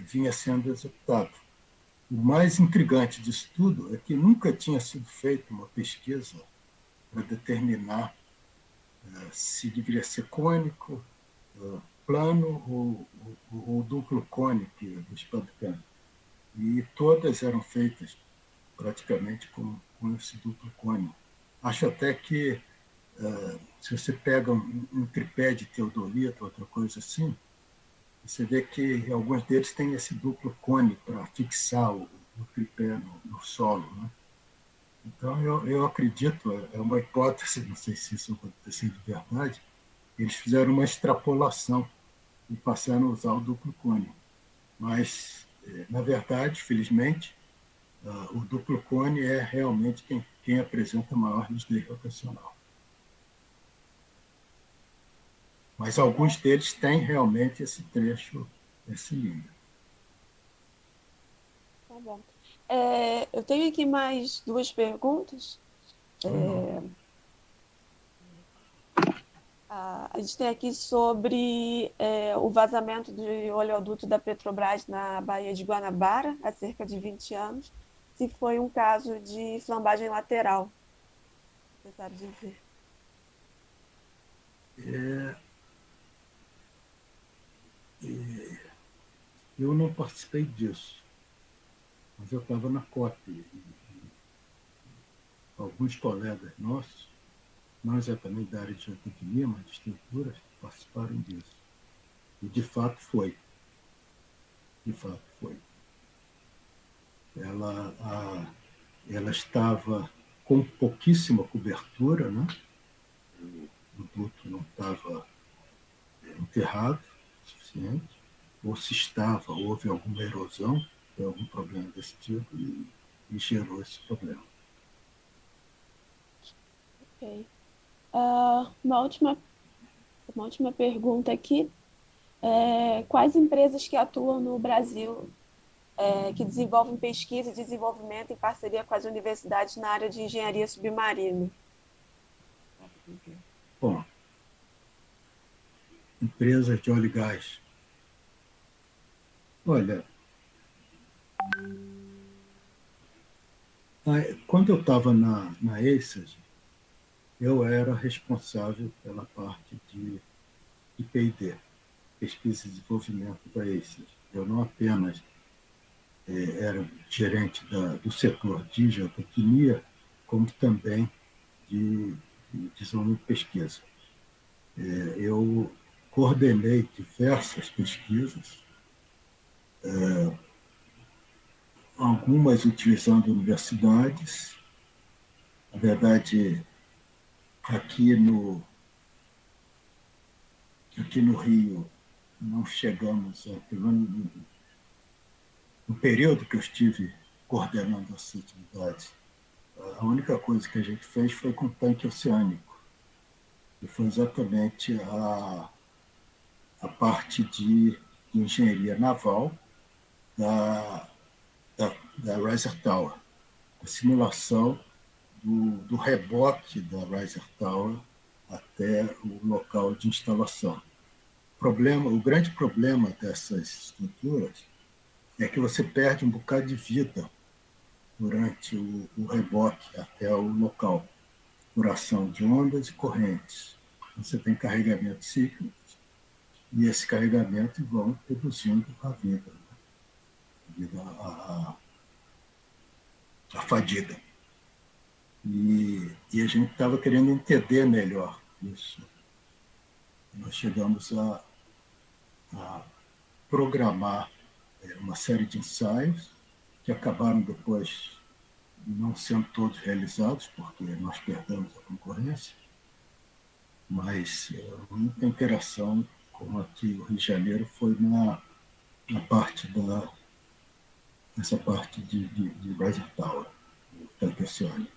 S2: vinha sendo executado. O mais intrigante disso tudo é que nunca tinha sido feita uma pesquisa para determinar se deveria ser cônico, plano ou duplo cone do Spadcan. E todas eram feitas praticamente com esse duplo cone. Acho até que, se você pega um tripé de teodolito, outra coisa assim, você vê que alguns deles têm esse duplo cone para fixar o tripé no solo. Né? Então, eu acredito, é uma hipótese, não sei se isso aconteceu de verdade, eles fizeram uma extrapolação e passaram a usar o duplo cone. Mas, na verdade, felizmente, o duplo cone é realmente quem apresenta maior rigidez rotacional. Mas alguns deles têm realmente esse trecho, esse cilindro.
S1: Tá bom. Eu tenho aqui mais duas perguntas. A gente tem aqui sobre o vazamento de oleoduto da Petrobras na Baía de Guanabara, há cerca de 20 anos, se foi um caso de flambagem lateral. Você sabe dizer?
S2: Eu não participei disso, mas eu estava na COP. E alguns colegas nossos, não exatamente da área de geotecnia, mas de estruturas, participaram disso. E, de fato, foi. De fato, foi. Ela estava com pouquíssima cobertura, né? O duto não estava enterrado o suficiente, ou se estava, houve alguma erosão, algum problema desse tipo, e gerou esse problema.
S1: Ok. Uma última pergunta aqui. Quais empresas que atuam no Brasil que desenvolvem pesquisa e desenvolvimento em parceria com as universidades na área de engenharia submarina?
S2: Bom, empresas de óleo e gás. Olha, quando eu estava na ACES, eu era responsável pela parte de P&D, pesquisa e desenvolvimento da ACES. Eu não apenas era gerente do setor de geotecnia, como também de desenvolvimento de pesquisa. Eu coordenei diversas pesquisas, algumas utilizando universidades. Na verdade, aqui no Rio, não chegamos a, pelo menos no período que eu estive coordenando essas atividades, a única coisa que a gente fez foi com tanque oceânico, e foi exatamente a parte de engenharia naval da Riser Tower, a simulação do reboque da Riser Tower até o local de instalação. O grande problema dessas estruturas é que você perde um bocado de vida durante o reboque até o local, por ação de ondas e correntes. Você tem carregamentos cíclicos e esse carregamento vão reduzindo a vida, devido à fadiga. E a gente estava querendo entender melhor isso. Nós chegamos a programar uma série de ensaios que acabaram depois não sendo todos realizados, porque nós perdemos a concorrência, mas muita interação, como aqui o Rio de Janeiro, foi na parte nessa parte de Riser Tower, o tanque oceânico.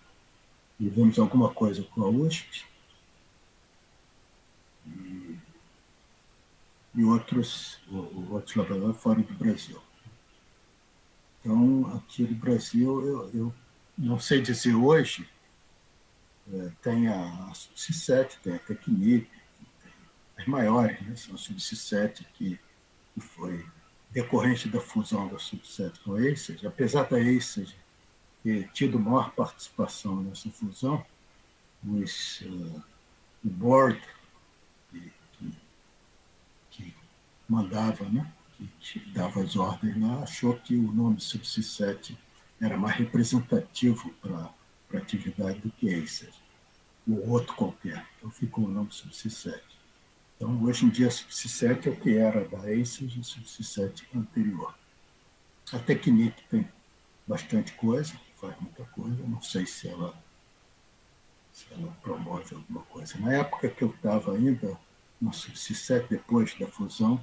S2: E vimos alguma coisa com a USP, e outros laboratórios fora do Brasil. Então, aqui no Brasil, eu não sei dizer hoje, tem a Subsys7, tem a Tecnip, as maiores, né, são a Subsys7, que foi decorrente da fusão da Subsys7 com a Acer, apesar da Acer ter tido maior participação nessa fusão, o board que mandava, né, que dava as ordens lá, achou que o nome Subsys7 era mais representativo para a atividade do que Acer, ou outro qualquer. Então ficou o nome Subsys7. Então, hoje em dia, a Subsys7 é o que era da Acer e a Subsys7 anterior. A Tecnip tem bastante coisa, faz muita coisa, não sei se ela promove alguma coisa. Na época que eu estava ainda na Subsys7, depois da fusão,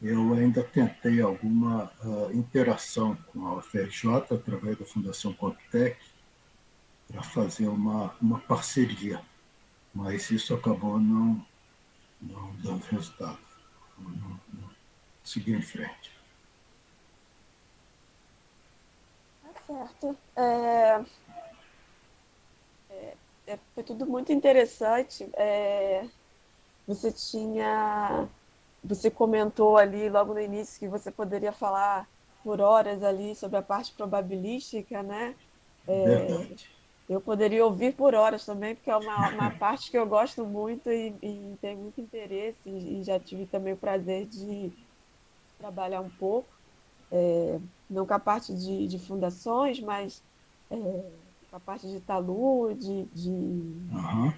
S2: eu ainda tentei alguma interação com a UFRJ, através da Fundação Comptec, para fazer uma parceria, mas isso acabou não dando resultado, não seguir em frente.
S1: Tá certo. Foi tudo muito interessante. Você comentou ali logo no início que você poderia falar por horas ali sobre a parte probabilística, né?
S2: Verdade.
S1: Eu poderia ouvir por horas também, porque é uma parte que eu gosto muito e tenho muito interesse, e já tive também o prazer de trabalhar um pouco, não com a parte de fundações, mas com a parte de talude, de
S2: Uhum.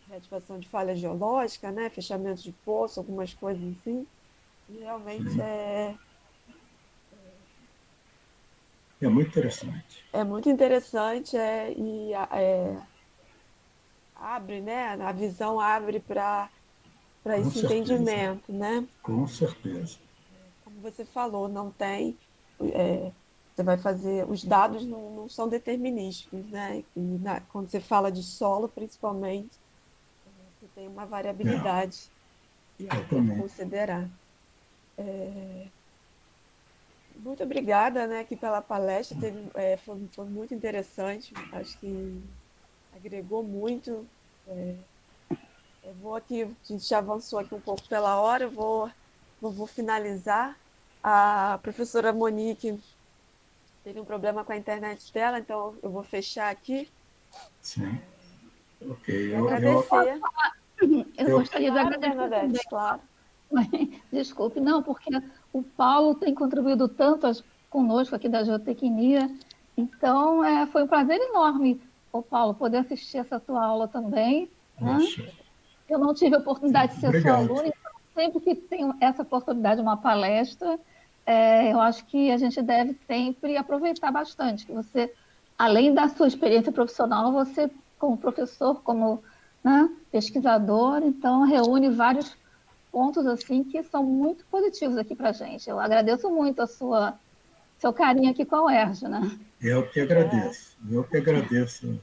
S1: reativação de falha geológica, né? Fechamento de poço, algumas coisas assim. E realmente
S2: Sim. É muito interessante.
S1: é muito interessante abre, né? A visão abre para
S2: Com
S1: esse
S2: certeza.
S1: entendimento, né?
S2: Com certeza.
S1: Como você falou, não tem. é, Você vai fazer. Os dados não são determinísticos, né? Quando você fala de solo, principalmente, você tem uma variabilidade e aí tem que
S2: Exatamente.
S1: considerar. Muito obrigada, né, aqui pela palestra. Foi muito interessante. Acho que agregou muito. Eu vou aqui, a gente já avançou aqui um pouco pela hora, vou finalizar. A professora Monique teve um problema com a internet dela, então eu vou fechar aqui
S2: Sim. Ok.
S1: e agradecer.
S3: Eu
S2: eu,
S3: gostaria de
S1: Claro,
S3: agradecer também.
S1: Bernadette, claro.
S3: Desculpe, não, porque o Paulo tem contribuído tanto conosco aqui da Geotecnia, então foi um prazer enorme, o Paulo, poder assistir essa tua aula também, né?
S2: poxa,
S3: Eu não tive a oportunidade de ser sua
S2: obrigado.
S3: aluna, então sempre que tenho essa oportunidade de uma palestra, eu acho que a gente deve sempre aproveitar bastante, que você, além da sua experiência profissional, você, como professor, como, né, pesquisador, então reúne vários pontos assim que são muito positivos aqui para a gente. Eu agradeço muito seu carinho aqui com a UERJ, né?
S2: Eu que agradeço. Eu que agradeço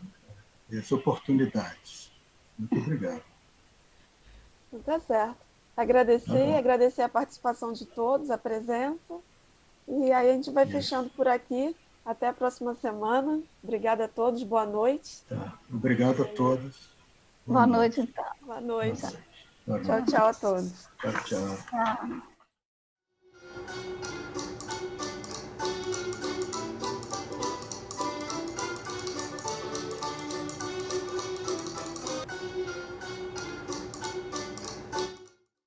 S2: as oportunidades. Muito obrigado.
S1: Tá certo.
S2: Tá bom.
S1: Agradecer a participação de todos, a presença. E aí a gente vai
S2: Isso.
S1: fechando por aqui. Até a próxima semana. Obrigada a todos, boa noite.
S2: Tá. Obrigado a
S1: E
S2: todos. Boa
S3: Boa noite,
S2: noite.
S3: então.
S1: boa
S2: Boa
S1: noite.
S2: noite. Boa
S1: Tchau,
S2: noite.
S1: tchau a todos.
S2: Tchau, tchau.
S3: Tchau.